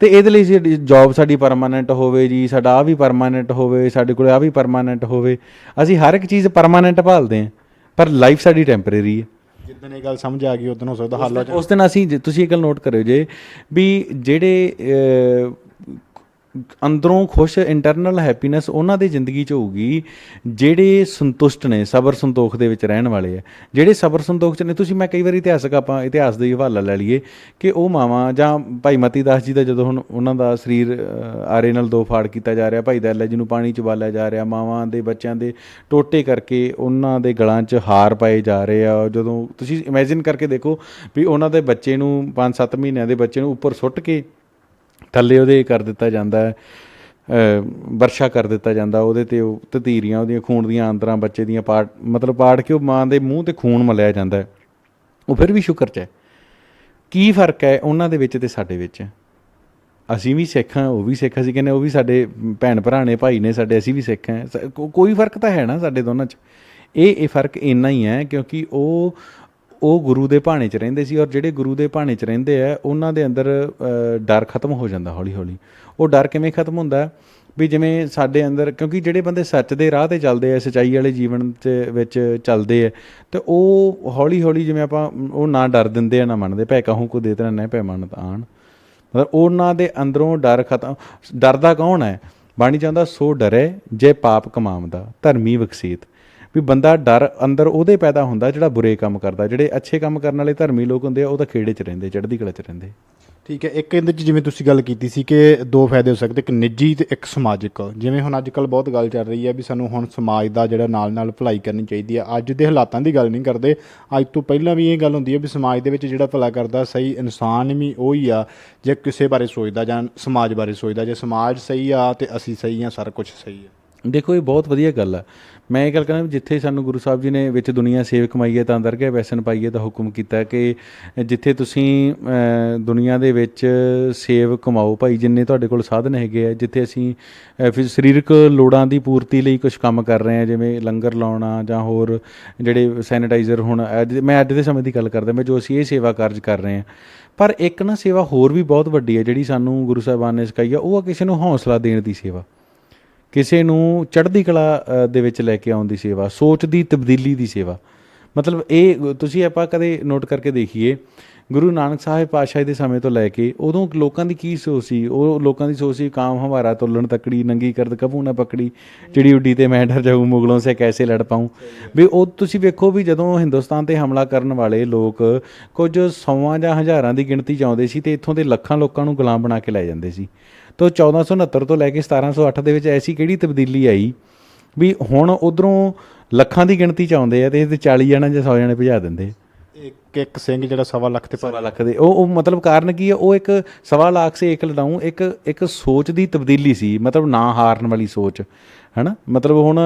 ਅਤੇ ਇਹਦੇ ਲਈ ਜੋਬ ਸਾਡੀ ਪਰਮਾਨੈਂਟ ਹੋਵੇ ਜੀ, ਸਾਡਾ ਆਹ ਵੀ ਪਰਮਾਨੈਂਟ ਹੋਵੇ, ਸਾਡੇ ਕੋਲ ਆਹ ਵੀ ਪਰਮਾਨੈਂਟ ਹੋਵੇ। ਅਸੀਂ ਹਰ ਇੱਕ ਚੀਜ਼ ਪਰਮਾਨੈਂਟ ਭਾਲਦੇ ਹਾਂ, ਪਰ ਲਾਈਫ ਸਾਡੀ ਟੈਂਪਰੇਰੀ ਹੈ। ਜਿੱਦਣ ਇਹ ਗੱਲ ਸਮਝ ਆ ਗਈ ਉਦੋਂ ਹੋ ਸਕਦਾ ਹੱਲ ਹੋ ਜਾਏ। ਉਸ ਦਿਨ ਅਸੀਂ, ਤੁਸੀਂ ਇਹ ਗੱਲ ਨੋਟ ਕਰਿਓ ਜੇ ਵੀ ਜਿਹੜੇ ਅੰਦਰੋਂ ਖੁਸ਼, ਇੰਟਰਨਲ ਹੈਪੀਨੈਸ ਉਹਨਾਂ ਦੀ ਜ਼ਿੰਦਗੀ 'ਚ ਹੋਊਗੀ ਜਿਹੜੇ ਸੰਤੁਸ਼ਟ ਨੇ, ਸਬਰ ਸੰਤੋਖ ਦੇ ਵਿੱਚ ਰਹਿਣ ਵਾਲੇ ਆ। ਜਿਹੜੇ ਸਬਰ ਸੰਤੋਖ 'ਚ ਨੇ, ਤੁਸੀਂ ਮੈਂ ਕਈ ਵਾਰੀ ਆਪਾਂ ਇਤਿਹਾਸ ਦਾ ਹੀ ਹਵਾਲਾ ਲੈ ਲਈਏ ਕਿ ਉਹ ਮਾਵਾਂ ਜਾਂ ਭਾਈ ਮਤੀ ਦਾਸ ਜੀ ਦਾ ਜਦੋਂ ਹੁਣ ਉਹਨਾਂ ਦਾ ਸਰੀਰ ਆਰੇ ਨਾਲ ਦੋ ਫਾੜ ਕੀਤਾ ਜਾ ਰਿਹਾ, ਭਾਈ ਦਇਆਲਾ ਜੀ ਨੂੰ ਪਾਣੀ 'ਚ ਉਬਾਲਿਆ ਜਾ ਰਿਹਾ, ਮਾਵਾਂ ਦੇ ਬੱਚਿਆਂ ਦੇ ਟੋਟੇ ਕਰਕੇ ਉਹਨਾਂ ਦੇ ਗਲਾਂ 'ਚ ਹਾਰ ਪਾਏ ਜਾ ਰਹੇ ਆ। ਜਦੋਂ ਤੁਸੀਂ ਇਮੈਜਿਨ ਕਰਕੇ ਦੇਖੋ ਵੀ ਉਹਨਾਂ ਦੇ ਬੱਚੇ ਨੂੰ 5-7 ਮਹੀਨਿਆਂ ਦੇ ਬੱਚੇ ਨੂੰ ਉੱਪਰ ਸੁੱਟ ਕੇ ਥੱਲੇ ਉਹਦੇ ਕਰ ਦਿੱਤਾ ਜਾਂਦਾ ਹੈ, ਵਰਸ਼ਾ ਕਰ ਦਿੱਤਾ ਜਾਂਦਾ ਉਹਦੇ 'ਤੇ, ਉਹ ਤਤੀਰੀਆਂ ਉਹਦੀਆਂ ਖੂਨ ਦੀਆਂ ਆਂਦਰਾਂ ਬੱਚੇ ਦੀਆਂ ਪਾੜ ਕੇ ਉਹ ਮਾਂ ਦੇ ਮੂੰਹ 'ਤੇ ਖੂਨ ਮਲਿਆ ਜਾਂਦਾ ਹੈ। ਉਹ ਫਿਰ ਵੀ ਸ਼ੁਕਰ 'ਚ ਹੈ। ਕੀ ਫਰਕ ਹੈ ਉਹਨਾਂ ਦੇ ਵਿੱਚ ਅਤੇ ਸਾਡੇ ਵਿੱਚ? ਅਸੀਂ ਵੀ ਸਿੱਖ ਹਾਂ, ਉਹ ਵੀ ਸਿੱਖ, ਅਸੀਂ ਕਹਿੰਦੇ ਉਹ ਵੀ ਸਾਡੇ ਭੈਣ ਭਰਾ ਨੇ, ਭਾਈ ਨੇ ਸਾਡੇ, ਅਸੀਂ ਵੀ ਸਿੱਖ ਹਾਂ। ਕੋਈ ਫਰਕ ਤਾਂ ਹੈ ਨਾ ਸਾਡੇ ਦੋਨਾਂ 'ਚ। ਇਹ ਫਰਕ ਇੰਨਾ ਹੀ ਹੈ ਕਿਉਂਕਿ ਉਹ ਗੁਰੂ ਦੇ ਭਾਣੇ 'ਚ ਰਹਿੰਦੇ ਸੀ, ਔਰ ਜਿਹੜੇ ਗੁਰੂ ਦੇ ਭਾਣੇ 'ਚ ਰਹਿੰਦੇ ਆ ਉਹਨਾਂ ਦੇ ਅੰਦਰ ਡਰ ਖਤਮ ਹੋ ਜਾਂਦਾ ਹੌਲੀ ਹੌਲੀ। ਉਹ ਡਰ ਕਿਵੇਂ ਖਤਮ ਹੁੰਦਾ ਵੀ ਜਿਵੇਂ ਸਾਡੇ ਅੰਦਰ, ਕਿਉਂਕਿ ਜਿਹੜੇ ਬੰਦੇ ਸੱਚ ਦੇ ਰਾਹ 'ਤੇ ਚੱਲਦੇ ਆ, ਸੱਚਾਈ ਵਾਲੇ ਜੀਵਨ 'ਚ ਵਿੱਚ ਚੱਲਦੇ ਆ, ਅਤੇ ਉਹ ਹੌਲੀ ਹੌਲੀ ਜਿਵੇਂ ਆਪਾਂ ਉਹ ਨਾ ਡਰ ਦਿੰਦੇ ਆ ਨਾ ਮੰਨਦੇ। ਭੈ ਕਾਹੂ ਕੋ ਦੇ ਤੇਰਾ ਨਹਿ ਭੈ ਮੰਨਤ ਆਣ, ਮਤਲਬ ਉਹਨਾਂ ਦੇ ਅੰਦਰੋਂ ਡਰ ਖਤਮ। ਡਰਦਾ ਕੌਣ ਹੈ? ਬਾਣੀ ਚਾਹੁੰਦਾ ਸੋ ਡਰੇ ਜੇ ਪਾਪ ਕਮਾਉਂਦਾ ਧਰਮੀ ਵਿਕਸੀਤ, ਵੀ ਬੰਦਾ ਡਰ ਅੰਦਰ ਉਹਦੇ ਪੈਦਾ ਹੁੰਦਾ ਜਿਹੜਾ ਬੁਰੇ ਕੰਮ ਕਰਦਾ। ਜਿਹੜੇ ਅੱਛੇ ਕੰਮ ਕਰਨ ਵਾਲੇ ਧਰਮੀ ਲੋਕ ਹੁੰਦੇ ਆ ਉਹ ਤਾਂ ਖੇੜੇ 'ਚ ਰਹਿੰਦੇ, ਚੜ੍ਹਦੀ ਕਲਾ 'ਚ ਰਹਿੰਦੇ। ਠੀਕ ਹੈ। ਇੱਕ ਇਹਦੇ 'ਚ ਜਿਵੇਂ ਤੁਸੀਂ ਗੱਲ ਕੀਤੀ ਸੀ ਕਿ ਦੋ ਫਾਇਦੇ ਹੋ ਸਕਦੇ, ਇੱਕ ਨਿੱਜੀ ਤੇ ਇੱਕ ਸਮਾਜਿਕ। ਜਿਵੇਂ ਹੁਣ ਅੱਜ ਕੱਲ੍ਹ ਬਹੁਤ ਗੱਲ ਚੱਲ ਰਹੀ ਹੈ ਵੀ ਸਾਨੂੰ ਹੁਣ ਸਮਾਜ ਦਾ ਜਿਹੜਾ ਨਾਲ ਨਾਲ ਭਲਾਈ ਕਰਨੀ ਚਾਹੀਦੀ ਹੈ। ਅੱਜ ਦੇ ਹਾਲਾਤਾਂ ਦੀ ਗੱਲ ਨਹੀਂ ਕਰਦੇ, ਅੱਜ ਤੋਂ ਪਹਿਲਾਂ ਵੀ ਇਹ ਗੱਲ ਹੁੰਦੀ ਹੈ ਵੀ ਸਮਾਜ ਦੇ ਵਿੱਚ ਜਿਹੜਾ ਭਲਾ ਕਰਦਾ ਸਹੀ ਇਨਸਾਨ ਵੀ ਉਹੀ ਆ ਜੇ ਕਿਸੇ ਬਾਰੇ ਸੋਚਦਾ ਜਾਂ ਸਮਾਜ ਬਾਰੇ ਸੋਚਦਾ। ਜੇ ਸਮਾਜ ਸਹੀ ਆ ਤੇ ਅਸੀਂ ਸਹੀ ਆ, ਸਾਰਾ ਕੁਝ ਸਹੀ ਆ। ਦੇਖੋ ਇਹ ਬਹੁਤ ਵਧੀਆ ਗੱਲ ਆ। ਮੈਂ ਇਹ ਗੱਲ ਕਹਿੰਦਾ ਵੀ ਜਿੱਥੇ ਸਾਨੂੰ ਗੁਰੂ ਸਾਹਿਬ ਜੀ ਨੇ ਵਿੱਚ ਦੁਨੀਆ ਸੇਵ ਕਮਾਈਏ ਤਾਂ ਦਰਗਾਹ ਵੈਸਨ ਪਾਈਏ ਦਾ ਹੁਕਮ ਕੀਤਾ ਕਿ ਜਿੱਥੇ ਤੁਸੀਂ ਦੁਨੀਆ ਦੇ ਵਿੱਚ ਸੇਵ ਕਮਾਓ ਭਾਈ, ਜਿੰਨੇ ਤੁਹਾਡੇ ਕੋਲ ਸਾਧਨ ਹੈਗੇ ਆ। ਜਿੱਥੇ ਅਸੀਂ ਫਿਰ ਸਰੀਰਕ ਲੋੜਾਂ ਦੀ ਪੂਰਤੀ ਲਈ ਕੁਝ ਕੰਮ ਕਰ ਰਹੇ ਹਾਂ, ਜਿਵੇਂ ਲੰਗਰ ਲਾਉਣਾ ਜਾਂ ਹੋਰ ਜਿਹੜੇ ਸੈਨੀਟਾਈਜ਼ਰ, ਹੁਣ ਮੈਂ ਅੱਜ ਦੇ ਸਮੇਂ ਦੀ ਗੱਲ ਕਰਦਾ ਮੈਂ, ਜੋ ਅਸੀਂ ਇਹ ਸੇਵਾ ਕਾਰਜ ਕਰ ਰਹੇ ਹਾਂ। ਪਰ ਇੱਕ ਨਾ ਸੇਵਾ ਹੋਰ ਵੀ ਬਹੁਤ ਵੱਡੀ ਹੈ ਜਿਹੜੀ ਸਾਨੂੰ ਗੁਰੂ ਸਾਹਿਬਾਨ ਨੇ ਸਿਖਾਈ ਆ, ਉਹ ਆ ਕਿਸੇ ਨੂੰ ਹੌਸਲਾ ਦੇਣ ਦੀ ਸੇਵਾ, ਕਿਸੇ ਨੂੰ ਚੜ੍ਹਦੀ ਕਲਾ ਦੇ ਵਿੱਚ ਲੈ ਕੇ ਆਉਣ ਦੀ ਸੇਵਾ, ਸੋਚ ਦੀ ਤਬਦੀਲੀ ਦੀ ਸੇਵਾ। ਮਤਲਬ ਇਹ ਤੁਸੀਂ ਆਪਾਂ ਕਦੇ ਨੋਟ ਕਰਕੇ ਦੇਖੀਏ, ਗੁਰੂ ਨਾਨਕ ਸਾਹਿਬ ਪਾਤਸ਼ਾਹ ਦੇ ਸਮੇਂ ਤੋਂ ਲੈ ਕੇ ਉਦੋਂ ਲੋਕਾਂ ਦੀ ਕੀ ਸੋਚ ਸੀ? ਉਹ ਲੋਕਾਂ ਦੀ ਸੋਚ ਸੀ ਕਾਮ ਹਮਾਰਾ ਤੋਲਣ ਤੱਕੜੀ, ਨੰਗੀ ਕਰਦ ਕਭੂ ਨਾ ਪਕੜੀ, ਚਿੜੀ ਉੱਡੀ ਤੇ ਮੈਂ ਡਰ ਜਾਊ, ਮੁਗਲੋਂ ਸੇ ਕੈਸੇ ਲੜ ਪਾਊਂ। ਵੀ ਉਹ ਤੁਸੀਂ ਵੇਖੋ ਵੀ ਜਦੋਂ ਹਿੰਦੁਸਤਾਨ 'ਤੇ ਹਮਲਾ ਕਰਨ ਵਾਲੇ ਲੋਕ ਕੁਝ ਸੌਆਂ ਜਾਂ ਹਜ਼ਾਰਾਂ ਦੀ ਗਿਣਤੀ 'ਚ ਆਉਂਦੇ ਸੀ ਅਤੇ ਇੱਥੋਂ ਦੇ ਲੱਖਾਂ ਲੋਕਾਂ ਨੂੰ ਗੁਲਾਮ ਬਣਾ ਕੇ ਲੈ ਜਾਂਦੇ ਸੀ। ਤਾਂ 1469 ਤੋਂ ਲੈ ਕੇ 1708 ਦੇ ਵਿੱਚ ਐਸੀ ਕਿਹੜੀ ਤਬਦੀਲੀ ਆਈ ਵੀ ਹੁਣ ਉੱਧਰੋਂ ਲੱਖਾਂ ਦੀ ਗਿਣਤੀ 'ਚ ਆਉਂਦੇ ਆ ਅਤੇ ਇਹਦੇ 40 ਜਣੇ ਜਾਂ 100 ਜਣੇ ਭਜਾ ਦਿੰਦੇ। ਇੱਕ ਸਿੰਘ ਜਿਹੜਾ 1.25 ਲੱਖ ਤੇ 1.25 ਲੱਖ ਦੇ ਉਹ ਮਤਲਬ ਕਾਰਨ ਕੀ ਹੈ? ਉਹ ਇੱਕ 1.25 ਲੱਖ ਸੇ ਇੱਕ ਲੜਾਊਂ, ਇੱਕ ਸੋਚ ਦੀ ਤਬਦੀਲੀ ਸੀ। ਮਤਲਬ ਨਾ ਹਾਰਨ ਵਾਲੀ ਸੋਚ ਹੈ ਨਾ, ਮਤਲਬ ਹੁਣ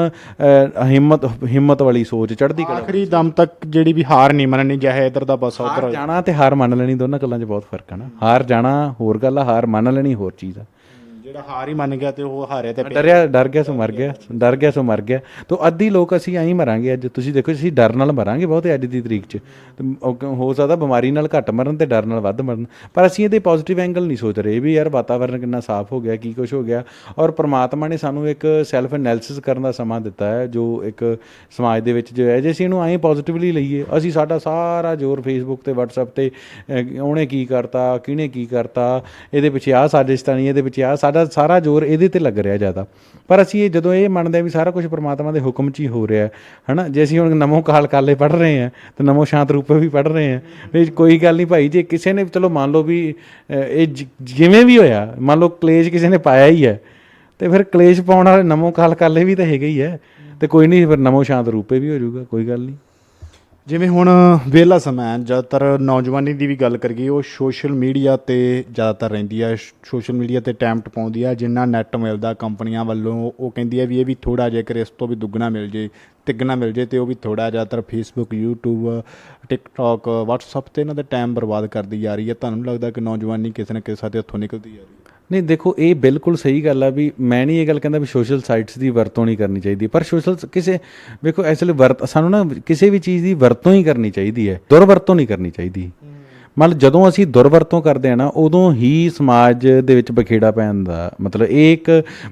ਹਿੰਮਤ ਵਾਲੀ ਸੋਚ, ਚੜ੍ਹਦੀ ਕਲਾ, ਆਖਰੀ ਦਮ ਤੱਕ ਜਿਹੜੀ ਵੀ ਹਾਰ ਨਹੀਂ ਮੰਨਣੀ, ਚਾਹੇ ਇੱਧਰ ਦਾ ਬਸ ਉੱਧਰ ਹਾਰ ਜਾਣਾ ਤੇ ਹਾਰ ਮੰਨ ਲੈਣੀ, ਦੋਨਾਂ ਗੱਲਾਂ 'ਚ ਬਹੁਤ ਫਰਕ ਹੈ ਨਾ। ਹਾਰ ਜਾਣਾ ਹੋਰ ਗੱਲ ਆ, ਹਾਰ ਮੰਨ ਲੈਣੀ ਹੋਰ ਚੀਜ਼ ਆ। ਜਿਹੜਾ ਹਾਰ ਹੀ ਮੰਨ ਗਿਆ ਤੇ ਉਹ ਹਾਰਿਆ ਤੇ ਡਰ ਗਿਆ ਸੋ ਮਰ ਗਿਆ, ਡਰ ਗਿਆ ਸੋ ਮਰ ਗਿਆ। ਤਾਂ ਅੱਧੀ ਲੋਕ ਅਸੀਂ ਐਂ ਮਰਾਂਗੇ ਅੱਜ। ਤੁਸੀਂ ਦੇਖੋ ਅਸੀਂ ਡਰ ਨਾਲ ਮਰਾਂਗੇ ਬਹੁਤੇ ਅੱਜ ਦੀ ਤਰੀਕ 'ਚ। ਹੋ ਸਕਦਾ ਬਿਮਾਰੀ ਨਾਲ ਘੱਟ ਮਰਨ ਤੇ ਡਰ ਨਾਲ ਵੱਧ ਮਰਨ, ਪਰ ਅਸੀਂ ਇਹਦੇ ਪੋਜ਼ੀਟਿਵ ਐਂਗਲ ਨਹੀਂ ਸੋਚ ਰਹੇ ਵੀ ਯਾਰ ਵਾਤਾਵਰਨ ਕਿੰਨਾ ਸਾਫ਼ ਹੋ ਗਿਆ, ਕੀ ਕੁਛ ਹੋ ਗਿਆ। ਔਰ ਪ੍ਰਮਾਤਮਾ ਨੇ ਸਾਨੂੰ ਇੱਕ ਸੈਲਫ ਐਨਾਲਿਸਿਸ ਕਰਨ ਦਾ ਸਮਾਂ ਦਿੱਤਾ ਹੈ, ਜੋ ਇੱਕ ਸਮਾਜ ਦੇ ਵਿੱਚ ਜੋ ਹੈ, ਜੇ ਅਸੀਂ ਇਹਨੂੰ ਐਂ ਪੋਜ਼ੀਟਿਵਲੀ ਲਈਏ। ਅਸੀਂ ਸਾਡਾ ਸਾਰਾ ਜ਼ੋਰ ਫੇਸਬੁੱਕ 'ਤੇ ਵਟਸਐਪ 'ਤੇ ਉਹਨੇ ਕੀ ਕਰਤਾ, ਕਿਹਨੇ ਕੀ ਕਰਤਾ, ਇਹਦੇ ਪਿੱਛੇ ਆਹ ਸਾਜ਼ਿਸ਼ ਤਾਂ ਨਹੀਂ, ਇਹਦੇ ਪਿੱਛੇ ਆਹ, ਸਾਰਾ ਜ਼ੋਰ ਇਹਦੇ 'ਤੇ ਲੱਗ ਰਿਹਾ ਜ਼ਿਆਦਾ। ਪਰ ਅਸੀਂ ਜਦੋਂ ਇਹ ਮੰਨਦੇ ਹਾਂ ਵੀ ਸਾਰਾ ਕੁਝ ਪਰਮਾਤਮਾ ਦੇ ਹੁਕਮ 'ਚ ਹੀ ਹੋ ਰਿਹਾ ਹੈ ਨਾ। ਜੇ ਅਸੀਂ ਹੁਣ ਨਮੋ ਕਾਲ ਕਾਲੇ ਪੜ੍ਹ ਰਹੇ ਹਾਂ ਤੇ ਨਮੋ ਸ਼ਾਂਤ ਰੂਪੇ ਵੀ ਪੜ੍ਹ ਰਹੇ ਹਾਂ, ਵੀ ਕੋਈ ਗੱਲ ਨਹੀਂ ਭਾਈ। ਜੇ ਕਿਸੇ ਨੇ ਚਲੋ ਮੰਨ ਲਓ ਵੀ ਇਹ ਜਿਵੇਂ ਵੀ ਹੋਇਆ, ਮੰਨ ਲਓ ਕਲੇਸ਼ ਕਿਸੇ ਨੇ ਪਾਇਆ ਹੀ ਹੈ, ਤੇ ਫਿਰ ਕਲੇਸ਼ ਪਾਉਣ ਵਾਲੇ ਨਮੋ ਕਾਲ ਕਾਲੇ ਵੀ ਤਾਂ ਹੈਗੇ ਹੀ ਹੈ, ਤੇ ਕੋਈ ਨਹੀਂ ਫਿਰ ਨਮੋ ਸ਼ਾਂਤ ਰੂਪੇ ਵੀ ਹੋ ਜਾਊਗਾ, ਕੋਈ ਗੱਲ ਨਹੀਂ। ਜਿਵੇਂ ਹੁਣ ਵਿਹਲਾ ਸਮਾਂ, ਜ਼ਿਆਦਾਤਰ ਨੌਜਵਾਨੀ ਦੀ ਵੀ ਗੱਲ ਕਰੀਏ, ਉਹ ਸੋਸ਼ਲ ਮੀਡੀਆ 'ਤੇ ਜ਼ਿਆਦਾਤਰ ਰਹਿੰਦੀ ਹੈ, ਸੋਸ਼ਲ ਮੀਡੀਆ 'ਤੇ ਟਾਈਮ ਟਪਾਉਂਦੀ ਆ। ਜਿੰਨਾ ਨੈੱਟ ਮਿਲਦਾ ਕੰਪਨੀਆਂ ਵੱਲੋਂ, ਉਹ ਕਹਿੰਦੀ ਹੈ ਵੀ ਇਹ ਵੀ ਥੋੜ੍ਹਾ, ਜੇਕਰ ਇਸ ਤੋਂ ਵੀ ਦੁੱਗਣਾ ਮਿਲ ਜੇ, ਤਿੱਗਣਾ ਮਿਲ ਜੇ, ਅਤੇ ਉਹ ਵੀ ਥੋੜ੍ਹਾ। ਜ਼ਿਆਦਾਤਰ ਫੇਸਬੁੱਕ, ਯੂਟਿਊਬ, ਟਿਕਟੋਕ, ਵਟਸਐਪ 'ਤੇ ਇਹਨਾਂ ਦਾ ਟਾਈਮ ਬਰਬਾਦ ਕਰਦੀ ਜਾ ਰਹੀ ਹੈ। ਤੁਹਾਨੂੰ ਲੱਗਦਾ ਕਿ ਨੌਜਵਾਨੀ ਕਿਸੇ ਨਾ ਕਿਸੇ ਦੇ ਹੱਥੋਂ ਨਿਕਲਦੀ ਜਾ ਰਹੀ ਹੈ? ਨਹੀਂ ਦੇਖੋ, ਇਹ ਬਿਲਕੁਲ ਸਹੀ ਗੱਲ ਆ ਵੀ ਮੈਂ ਨਹੀਂ ਇਹ ਗੱਲ ਕਹਿੰਦਾ ਵੀ ਸੋਸ਼ਲ ਸਾਈਟਸ ਦੀ ਵਰਤੋਂ ਨਹੀਂ ਕਰਨੀ ਚਾਹੀਦੀ, ਪਰ ਵੇਖੋ ਇਸ ਲਈ ਸਾਨੂੰ ਨਾ ਕਿਸੇ ਵੀ ਚੀਜ਼ ਦੀ ਵਰਤੋਂ ਹੀ ਕਰਨੀ ਚਾਹੀਦੀ ਹੈ, ਦੁਰਵਰਤੋਂ ਨਹੀਂ ਕਰਨੀ ਚਾਹੀਦੀ। ਮਤਲਬ ਜਦੋਂ ਅਸੀਂ ਦੁਰਵਰਤੋਂ ਕਰਦੇ ਹਾਂ ਨਾ, ਉਦੋਂ ਹੀ ਸਮਾਜ ਦੇ ਵਿੱਚ ਬਖੇੜਾ ਪੈਣ ਦਾ ਮਤਲਬ। ਇਹ ਇੱਕ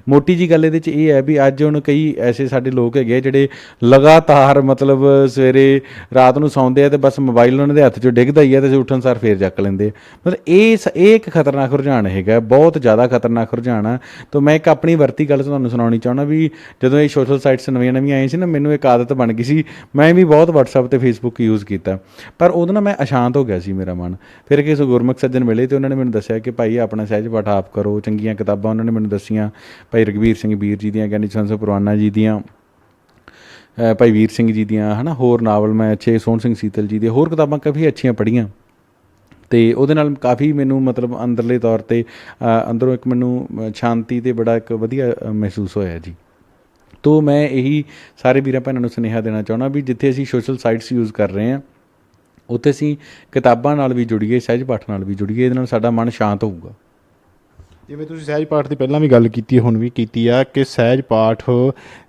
ਮੋਟੀ ਜੀ ਗੱਲ ਇਹਦੇ 'ਚ ਇਹ ਹੈ ਵੀ ਅੱਜ ਹੁਣ ਕਈ ਐਸੇ ਸਾਡੇ ਲੋਕ ਹੈਗੇ ਆ ਜਿਹੜੇ ਲਗਾਤਾਰ ਮਤਲਬ ਸਵੇਰੇ ਰਾਤ ਨੂੰ ਸੌਂਦੇ ਆ ਤੇ ਬਸ ਮੋਬਾਈਲ ਉਹਨਾਂ ਦੇ ਹੱਥ 'ਚੋਂ ਡਿੱਗਦਾ ਹੀ ਆ ਤੇ ਉੱਠਣ ਸਾਰ ਫੇਰ ਚੱਕ ਲੈਂਦੇ ਆ। ਮਤਲਬ ਇਹ ਇੱਕ ਖਤਰਨਾਕ ਰੁਝਾਨ ਹੈਗਾ, ਬਹੁਤ ਜ਼ਿਆਦਾ ਖਤਰਨਾਕ ਰੁਝਾਨ ਆ। ਤਾਂ ਮੈਂ ਇੱਕ ਆਪਣੀ ਵਰਤੀ ਗੱਲ ਤੁਹਾਨੂੰ ਸੁਣਾਉਣੀ ਚਾਹੁੰਦਾ ਵੀ ਜਦੋਂ ਇਹ ਸੋਸ਼ਲ ਸਾਈਟਸ ਨਵੀਆਂ ਆਈਆਂ ਸੀ ਨਾ, ਮੈਨੂੰ ਇੱਕ ਆਦਤ ਬਣ ਗਈ ਸੀ। ਮੈਂ ਵੀ ਬਹੁਤ ਵਟਸਐਪ ਤੇ ਫੇਸਬੁੱਕ ਯੂਜ਼ ਕੀਤਾ, ਪਰ ਉਦੋਂ ਨਾ ਮੈਂ ਅਸ਼ਾਂਤ ਹੋ ਗਿਆ ਸੀ ਮੇਰਾ ਮਨ। ਫਿਰ ਕਿਸੇ ਗੁਰਮੁਖ ਸੱਜਣ ਮਿਲੇ ਅਤੇ ਉਹਨਾਂ ਨੇ ਮੈਨੂੰ ਦੱਸਿਆ ਕਿ ਭਾਈ ਆਪਣਾ ਸਹਿਜ ਪਾਠ ਆਪ ਕਰੋ। ਚੰਗੀਆਂ ਕਿਤਾਬਾਂ ਉਹਨਾਂ ਨੇ ਮੈਨੂੰ ਦੱਸੀਆਂ, ਭਾਈ ਰਘਬੀਰ ਸਿੰਘ ਵੀਰ ਜੀ ਦੀਆਂ, ਗਿਆਨੀ ਸੰਤ ਪਰਵਾਨਾ ਜੀ ਦੀਆਂ, ਭਾਈ ਵੀਰ ਸਿੰਘ ਜੀ ਦੀਆਂ, ਹੈ ਨਾ। ਹੋਰ ਨਾਵਲ ਮੈਂ ਅੱਛੇ ਸੋਹਣ ਸਿੰਘ ਸੀਤਲ ਜੀ ਦੀਆਂ ਹੋਰ ਕਿਤਾਬਾਂ ਕਾਫੀ ਅੱਛੀਆਂ ਪੜ੍ਹੀਆਂ, ਅਤੇ ਉਹਦੇ ਨਾਲ ਕਾਫੀ ਮੈਨੂੰ ਮਤਲਬ ਅੰਦਰਲੇ ਤੌਰ 'ਤੇ ਅੰਦਰੋਂ ਇੱਕ ਮੈਨੂੰ ਸ਼ਾਂਤੀ ਅਤੇ ਬੜਾ ਇੱਕ ਵਧੀਆ ਮਹਿਸੂਸ ਹੋਇਆ ਜੀ। ਤੋ ਮੈਂ ਇਹੀ ਸਾਰੇ ਵੀਰਾਂ ਭੈਣਾਂ ਨੂੰ ਸੁਨੇਹਾ ਦੇਣਾ ਚਾਹੁੰਦਾ ਵੀ ਜਿੱਥੇ ਅਸੀਂ ਸੋਸ਼ਲ ਸਾਈਟਸ ਯੂਜ਼ ਕਰ ਰਹੇ ਹਾਂ, ਉੱਥੇ ਅਸੀਂ ਕਿਤਾਬਾਂ ਨਾਲ ਵੀ ਜੁੜੀਏ, ਸਹਿਜ ਪਾਠ ਨਾਲ ਵੀ ਜੁੜੀਏ। ਇਹਦੇ ਨਾਲ ਸਾਡਾ ਮਨ ਸ਼ਾਂਤ ਹੋਊਗਾ। ਜਿਵੇਂ ਤੁਸੀਂ ਸਹਿਜ ਪਾਠ ਦੀ ਪਹਿਲਾਂ ਵੀ ਗੱਲ ਕੀਤੀ, ਹੁਣ ਵੀ ਕੀਤੀ ਆ ਕਿ ਸਹਿਜ ਪਾਠ,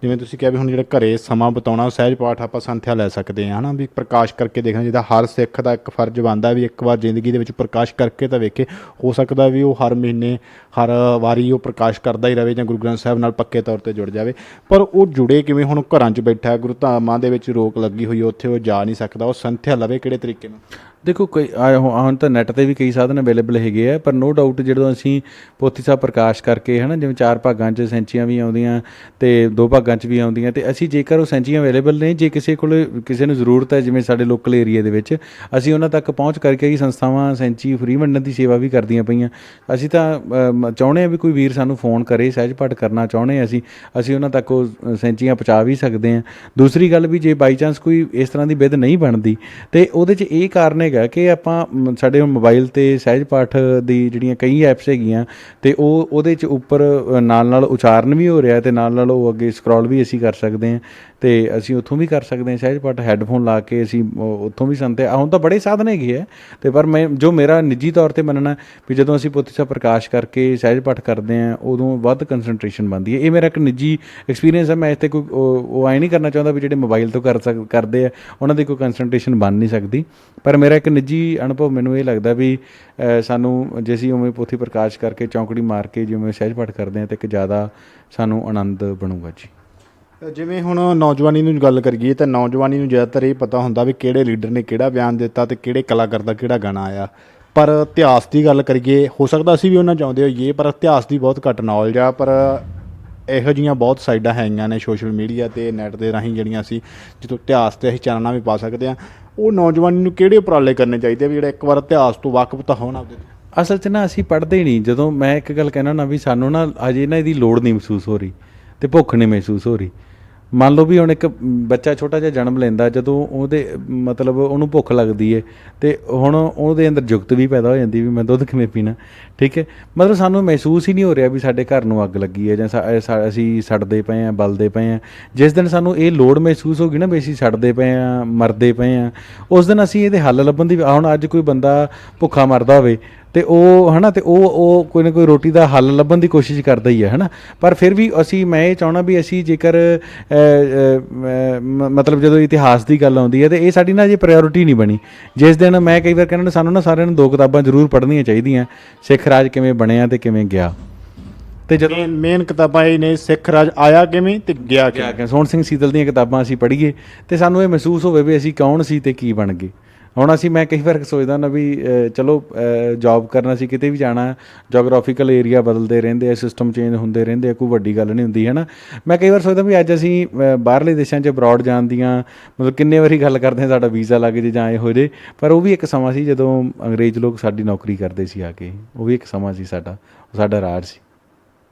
ਜਿਵੇਂ ਤੁਸੀਂ ਕਿਹਾ ਵੀ ਹੁਣ ਜਿਹੜਾ ਘਰੇ ਸਮਾਂ ਬਿਤਾਉਣਾ, ਸਹਿਜ ਪਾਠ ਆਪਾਂ ਸੰਥਿਆ ਲੈ ਸਕਦੇ ਹਾਂ, ਹੈ ਨਾ। ਵੀ ਪ੍ਰਕਾਸ਼ ਕਰਕੇ ਦੇਖਣਾ ਚਾਹੀਦਾ। ਹਰ ਸਿੱਖ ਦਾ ਇੱਕ ਫਰਜ਼ ਬਣਦਾ ਵੀ ਇੱਕ ਵਾਰ ਜ਼ਿੰਦਗੀ ਦੇ ਵਿੱਚ ਪ੍ਰਕਾਸ਼ ਕਰਕੇ ਤਾਂ ਵੇਖੇ। ਹੋ ਸਕਦਾ ਵੀ ਉਹ ਹਰ ਮਹੀਨੇ, ਹਰ ਵਾਰੀ ਉਹ ਪ੍ਰਕਾਸ਼ ਕਰਦਾ ਹੀ ਰਹੇ ਜਾਂ ਗੁਰੂ ਗ੍ਰੰਥ ਸਾਹਿਬ ਨਾਲ ਪੱਕੇ ਤੌਰ 'ਤੇ ਜੁੜ ਜਾਵੇ। ਪਰ ਉਹ ਜੁੜੇ ਕਿਵੇਂ? ਹੁਣ ਘਰਾਂ 'ਚ ਬੈਠਾ, ਗੁਰੂ ਧਾਮਾਂ ਦੇ ਵਿੱਚ ਰੋਕ ਲੱਗੀ ਹੋਈ, ਉੱਥੇ ਉਹ ਜਾ ਨਹੀਂ ਸਕਦਾ। ਉਹ ਸੰਥਿਆ ਲਵੇ ਕਿਹੜੇ ਤਰੀਕੇ ਨਾਲ? ਦੇਖੋ ਹੁਣ ਤਾਂ ਨੈੱਟ 'ਤੇ ਵੀ ਕਈ ਸਾਧਨ ਅਵੇਲੇਬਲ ਹੈਗੇ ਆ, ਪਰ ਨੋ ਡਾਊਟ ਜਦੋਂ ਅਸੀਂ ਪੋਥੀ ਸਾਹਿਬ ਪ੍ਰਕਾਸ਼ ਕਰਕੇ ਹੈ ਨਾ, ਜਿਵੇਂ 4 ਭਾਗਾਂ 'ਚ ਸੈਂਚੀਆਂ ਵੀ ਆਉਂਦੀਆਂ ਅਤੇ 2 ਭਾਗਾਂ 'ਚ ਵੀ ਆਉਂਦੀਆਂ, ਅਤੇ ਅਸੀਂ ਜੇਕਰ ਉਹ ਸੈਂਚੀਆਂ ਅਵੇਲੇਬਲ ਨੇ, ਜੇ ਕਿਸੇ ਨੂੰ ਜ਼ਰੂਰਤ ਹੈ, ਜਿਵੇਂ ਸਾਡੇ ਲੋਕਲ ਏਰੀਆ ਦੇ ਵਿੱਚ ਅਸੀਂ ਉਹਨਾਂ ਤੱਕ ਪਹੁੰਚ ਕਰਕੇ ਹੀ ਸੰਸਥਾਵਾਂ ਸੈਂਚੀ ਫ੍ਰੀ ਵੰਡਣ ਦੀ ਸੇਵਾ ਵੀ ਕਰਦੀਆਂ ਪਈਆਂ। ਅਸੀਂ ਤਾਂ ਚਾਹੁੰਦੇ ਹਾਂ ਵੀ ਕੋਈ ਵੀਰ ਸਾਨੂੰ ਫੋਨ ਕਰੇ, ਸਹਿਜ ਪਾਠ ਕਰਨਾ ਚਾਹੁੰਦੇ ਹਾਂ ਅਸੀਂ ਉਹਨਾਂ ਤੱਕ ਉਹ ਸੈਂਚੀਆਂ ਪਹੁੰਚਾ ਵੀ ਸਕਦੇ ਹਾਂ। ਦੂਸਰੀ ਗੱਲ ਵੀ ਜੇ ਬਾਈ ਚਾਂਸ ਕੋਈ ਇਸ ਤਰ੍ਹਾਂ ਦੀ ਬਿਧ ਨਹੀਂ ਬਣਦੀ, ਅਤੇ ਉਹਦੇ 'ਚ ਇਹ ਕਾਰਨ ਹੈਗਾ ਕਿ ਆਪਾਂ ਸਾਡੇ ਹੁਣ ਮੋਬਾਈਲ 'ਤੇ ਸਹਿਜ ਪਾਠ ਦੀ ਜਿਹੜੀਆਂ ਕਈ ਐਪਸ ਹੈਗੀਆਂ, ਅਤੇ ਉਹਦੇ 'ਚ ਉੱਪਰ ਨਾਲ ਉਚਾਰਨ ਵੀ ਹੋ ਰਿਹਾ, ਅਤੇ ਨਾਲ ਉਹ ਅੱਗੇ ਸਕਰੋਲ ਵੀ ਅਸੀਂ ਕਰ ਸਕਦੇ ਹਾਂ, ਅਤੇ ਅਸੀਂ ਉੱਥੋਂ ਵੀ ਕਰ ਸਕਦੇ ਹਾਂ ਸਹਿਜ ਪਾਠ। ਹੈੱਡਫੋਨ ਲਾ ਕੇ ਅਸੀਂ ਉੱਥੋਂ ਵੀ ਸੁਣਦੇ ਹੁਣ ਤਾਂ ਬੜੇ ਸਾਧਨ ਹੈਗੇ ਆ। ਅਤੇ ਪਰ ਮੇਰਾ ਨਿੱਜੀ ਤੌਰ 'ਤੇ ਮੰਨਣਾ ਵੀ ਜਦੋਂ ਅਸੀਂ ਪੋਥੀ ਸਾਹਿਬ ਪ੍ਰਕਾਸ਼ ਕਰਕੇ ਸਹਿਜ ਪਾਠ ਕਰਦੇ ਹਾਂ, ਉਦੋਂ ਵੱਧ ਕੰਸਨਟ੍ਰੇਸ਼ਨ ਬਣਦੀ ਹੈ। ਇਹ ਮੇਰਾ ਇੱਕ ਨਿੱਜੀ ਐਕਸਪੀਰੀਅੰਸ ਹੈ। ਮੈਂ ਇੱਥੇ ਕੋਈ ਉਹ ਐਂ ਨਹੀਂ ਕਰਨਾ ਚਾਹੁੰਦਾ ਵੀ ਜਿਹੜੇ ਮੋਬਾਈਲ ਤੋਂ ਕਰਦੇ ਆ ਉਹਨਾਂ ਦੀ ਕੋਈ ਕੰਸਨਟ੍ਰੇਸ਼ਨ ਬਣ ਨਹੀਂ ਸਕਦੀ, ਪਰ ਮੇਰਾ ਇੱਕ ਨਿੱਜੀ ਅਨੁਭਵ ਮੈਨੂੰ ਇਹ ਲੱਗਦਾ ਵੀ ਸਾਨੂੰ ਜੇ ਅਸੀਂ ਉਵੇਂ ਪੋਥੀ ਪ੍ਰਕਾਸ਼ ਕਰਕੇ ਚੌਂਕੜੀ ਮਾਰ ਕੇ ਜਿਵੇਂ ਸਹਿਜ ਪਾਠ ਕਰਦੇ ਹਾਂ, ਤਾਂ ਇੱਕ ਜ਼ਿਆਦਾ ਸਾਨੂੰ ਆਨੰਦ ਬਣੂਗਾ ਜੀ। ਜਿਵੇਂ ਹੁਣ ਨੌਜਵਾਨੀ ਨੂੰ ਗੱਲ ਕਰੀਏ ਤਾਂ ਨੌਜਵਾਨੀ ਨੂੰ ਜ਼ਿਆਦਾਤਰ ਇਹ ਪਤਾ ਹੁੰਦਾ ਵੀ ਕਿਹੜੇ ਲੀਡਰ ਨੇ ਕਿਹੜਾ ਬਿਆਨ ਦਿੱਤਾ ਅਤੇ ਕਿਹੜੇ ਕਲਾਕਾਰ ਦਾ ਕਿਹੜਾ ਗਾਣਾ ਆਇਆ, ਪਰ ਇਤਿਹਾਸ ਦੀ ਗੱਲ ਕਰੀਏ, ਹੋ ਸਕਦਾ ਅਸੀਂ ਵੀ ਉਹਨਾਂ ਚਾਹੁੰਦੇ ਹੋਈਏ, ਪਰ ਇਤਿਹਾਸ ਦੀ ਬਹੁਤ ਘੱਟ ਨੌਲੇਜ ਆ। ਪਰ ਇਹੋ ਜਿਹੀਆਂ ਬਹੁਤ ਸਾਈਡਾਂ ਹੈਗੀਆਂ ਨੇ ਸੋਸ਼ਲ ਮੀਡੀਆ ਅਤੇ ਨੈੱਟ ਦੇ ਰਾਹੀਂ ਜਿਹੜੀਆਂ ਅਸੀਂ ਜਿੱਥੋਂ ਇਤਿਹਾਸ 'ਤੇ ਅਸੀਂ ਚਾਨਣਾ ਵੀ ਪਾ ਸਕਦੇ ਹਾਂ। ਉਹ ਨੌਜਵਾਨੀ ਨੂੰ ਕਿਹੜੇ ਉਪਰਾਲੇ ਕਰਨੇ ਚਾਹੀਦੇ ਵੀ ਜਿਹੜਾ ਇੱਕ ਵਾਰ ਇਤਿਹਾਸ ਤੋਂ ਵਾਕਫ ਤਾਂ ਹੋਣ ਆਪਦੇ। ਅਸਲ 'ਚ ਨਾ ਅਸੀਂ ਪੜ੍ਹਦੇ ਨਹੀਂ। ਜਦੋਂ ਮੈਂ ਇੱਕ ਗੱਲ ਕਹਿਣਾ ਨਾ ਵੀ ਸਾਨੂੰ ਨਾ ਅਜੇ ਨਾ ਇਹਦੀ ਲੋੜ ਨਹੀਂ ਮਹਿਸੂਸ ਹੋ ਰਹੀ ਅਤੇ ਭੁੱਖ ਨਹੀਂ ਮਹਿਸੂਸ ਹੋ ਰਹੀ। ਮੰਨ ਲਓ ਵੀ ਹੁਣ ਇੱਕ ਬੱਚਾ ਛੋਟਾ ਜਿਹਾ ਜਨਮ ਲੈਂਦਾ, ਜਦੋਂ ਉਹਦੇ ਮਤਲਬ ਉਹਨੂੰ ਭੁੱਖ ਲੱਗਦੀ ਹੈ, ਅਤੇ ਹੁਣ ਉਹਦੇ ਅੰਦਰ ਜੁਗਤ ਵੀ ਪੈਦਾ ਹੋ ਜਾਂਦੀ ਵੀ ਮੈਂ ਦੁੱਧ ਕਿਵੇਂ ਪੀਣਾ, ਠੀਕ ਹੈ। ਮਤਲਬ ਸਾਨੂੰ ਮਹਿਸੂਸ ਹੀ ਨਹੀਂ ਹੋ ਰਿਹਾ ਵੀ ਸਾਡੇ ਘਰ ਨੂੰ ਅੱਗ ਲੱਗੀ ਹੈ ਜਾਂ ਅਸੀਂ ਸੜਦੇ ਪਏ ਹਾਂ, ਬਲਦੇ ਪਏ ਹਾਂ। ਜਿਸ ਦਿਨ ਸਾਨੂੰ ਇਹ ਲੋੜ ਮਹਿਸੂਸ ਹੋ ਗਈ ਨਾ ਵੀ ਅਸੀਂ ਸੜਦੇ ਪਏ ਹਾਂ, ਮਰਦੇ ਪਏ ਹਾਂ, ਉਸ ਦਿਨ ਅਸੀਂ ਇਹਦੇ ਹੱਲ ਲੱਭਣ ਦੀ ਹੁਣ ਅੱਜ ਕੋਈ ਬੰਦਾ ਭੁੱਖਾ ਮਰਦਾ ਹੋਵੇ ਅਤੇ ਉਹ ਹੈ ਨਾ, ਅਤੇ ਉਹ ਕੋਈ ਨਾ ਕੋਈ ਰੋਟੀ ਦਾ ਹੱਲ ਲੱਭਣ ਦੀ ਕੋਸ਼ਿਸ਼ ਕਰਦਾ ਹੀ ਹੈ ਨਾ। ਪਰ ਫਿਰ ਵੀ ਮੈਂ ਇਹ ਚਾਹੁੰਦਾ ਵੀ ਅਸੀਂ ਜੇਕਰ ਮਤਲਬ ਜਦੋਂ ਇਤਿਹਾਸ ਦੀ ਗੱਲ ਆਉਂਦੀ ਹੈ, ਅਤੇ ਇਹ ਸਾਡੀ ਨਾ ਅਜੇ ਪ੍ਰਾਇਓਰਿਟੀ ਨਹੀਂ ਬਣੀ। ਜਿਸ ਦਿਨ ਮੈਂ ਕਈ ਵਾਰ ਕਹਿੰਦਾ ਸਾਨੂੰ ਨਾ ਸਾਰਿਆਂ ਨੂੰ 2 ਕਿਤਾਬਾਂ ਜ਼ਰੂਰ ਪੜ੍ਹਨੀਆਂ ਚਾਹੀਦੀਆਂ, ਸਿੱਖ ਰਾਜ ਕਿਵੇਂ ਬਣਿਆ ਅਤੇ ਕਿਵੇਂ ਗਿਆ। ਅਤੇ ਜਦੋਂ ਮੇਨ ਕਿਤਾਬਾਂ ਇਹ ਨੇ, ਸਿੱਖ ਰਾਜ ਆਇਆ ਕਿਵੇਂ ਅਤੇ ਗਿਆ ਕਿਵੇਂ। ਸੋਹਣ ਸਿੰਘ ਸੀਤਲ ਦੀਆਂ ਕਿਤਾਬਾਂ ਅਸੀਂ ਪੜ੍ਹੀਏ ਅਤੇ ਸਾਨੂੰ ਇਹ ਮਹਿਸੂਸ ਹੋਵੇ ਵੀ ਅਸੀਂ ਕੌਣ ਸੀ ਅਤੇ ਕੀ ਬਣ ਗਏ। ਹੁਣ ਮੈਂ ਕਈ ਵਾਰ ਸੋਚਦਾ ਨਾ ਵੀ ਚਲੋ ਜੋਬ ਕਰਨਾ ਸੀ, ਕਿਤੇ ਵੀ ਜਾਣਾ, ਜੋਗਰਾਫੀਕਲ ਏਰੀਆ ਬਦਲਦੇ ਰਹਿੰਦੇ ਆ, ਸਿਸਟਮ ਚੇਂਜ ਹੁੰਦੇ ਰਹਿੰਦੇ ਆ, ਕੋਈ ਵੱਡੀ ਗੱਲ ਨਹੀਂ ਹੁੰਦੀ ਹੈ ਨਾ। ਮੈਂ ਕਈ ਵਾਰ ਸੋਚਦਾ ਵੀ ਅੱਜ ਅਸੀਂ ਬਾਹਰਲੇ ਦੇਸ਼ਾਂ 'ਚ ਅਬਰੋਡ ਜਾਣ ਦੀਆਂ ਮਤਲਬ ਕਿੰਨੇ ਵਾਰੀ ਗੱਲ ਕਰਦੇ ਹਾਂ ਸਾਡਾ ਵੀਜ਼ਾ ਲੱਗ ਜੇ ਜਾਂ ਇਹ ਹੋ ਜੇ, ਪਰ ਉਹ ਵੀ ਇੱਕ ਸਮਾਂ ਸੀ ਜਦੋਂ ਅੰਗਰੇਜ਼ ਲੋਕ ਸਾਡੀ ਨੌਕਰੀ ਕਰਦੇ ਸੀ ਆ ਕੇ। ਉਹ ਵੀ ਇੱਕ ਸਮਾਂ ਸੀ ਸਾਡਾ ਰਾਜ ਸੀ।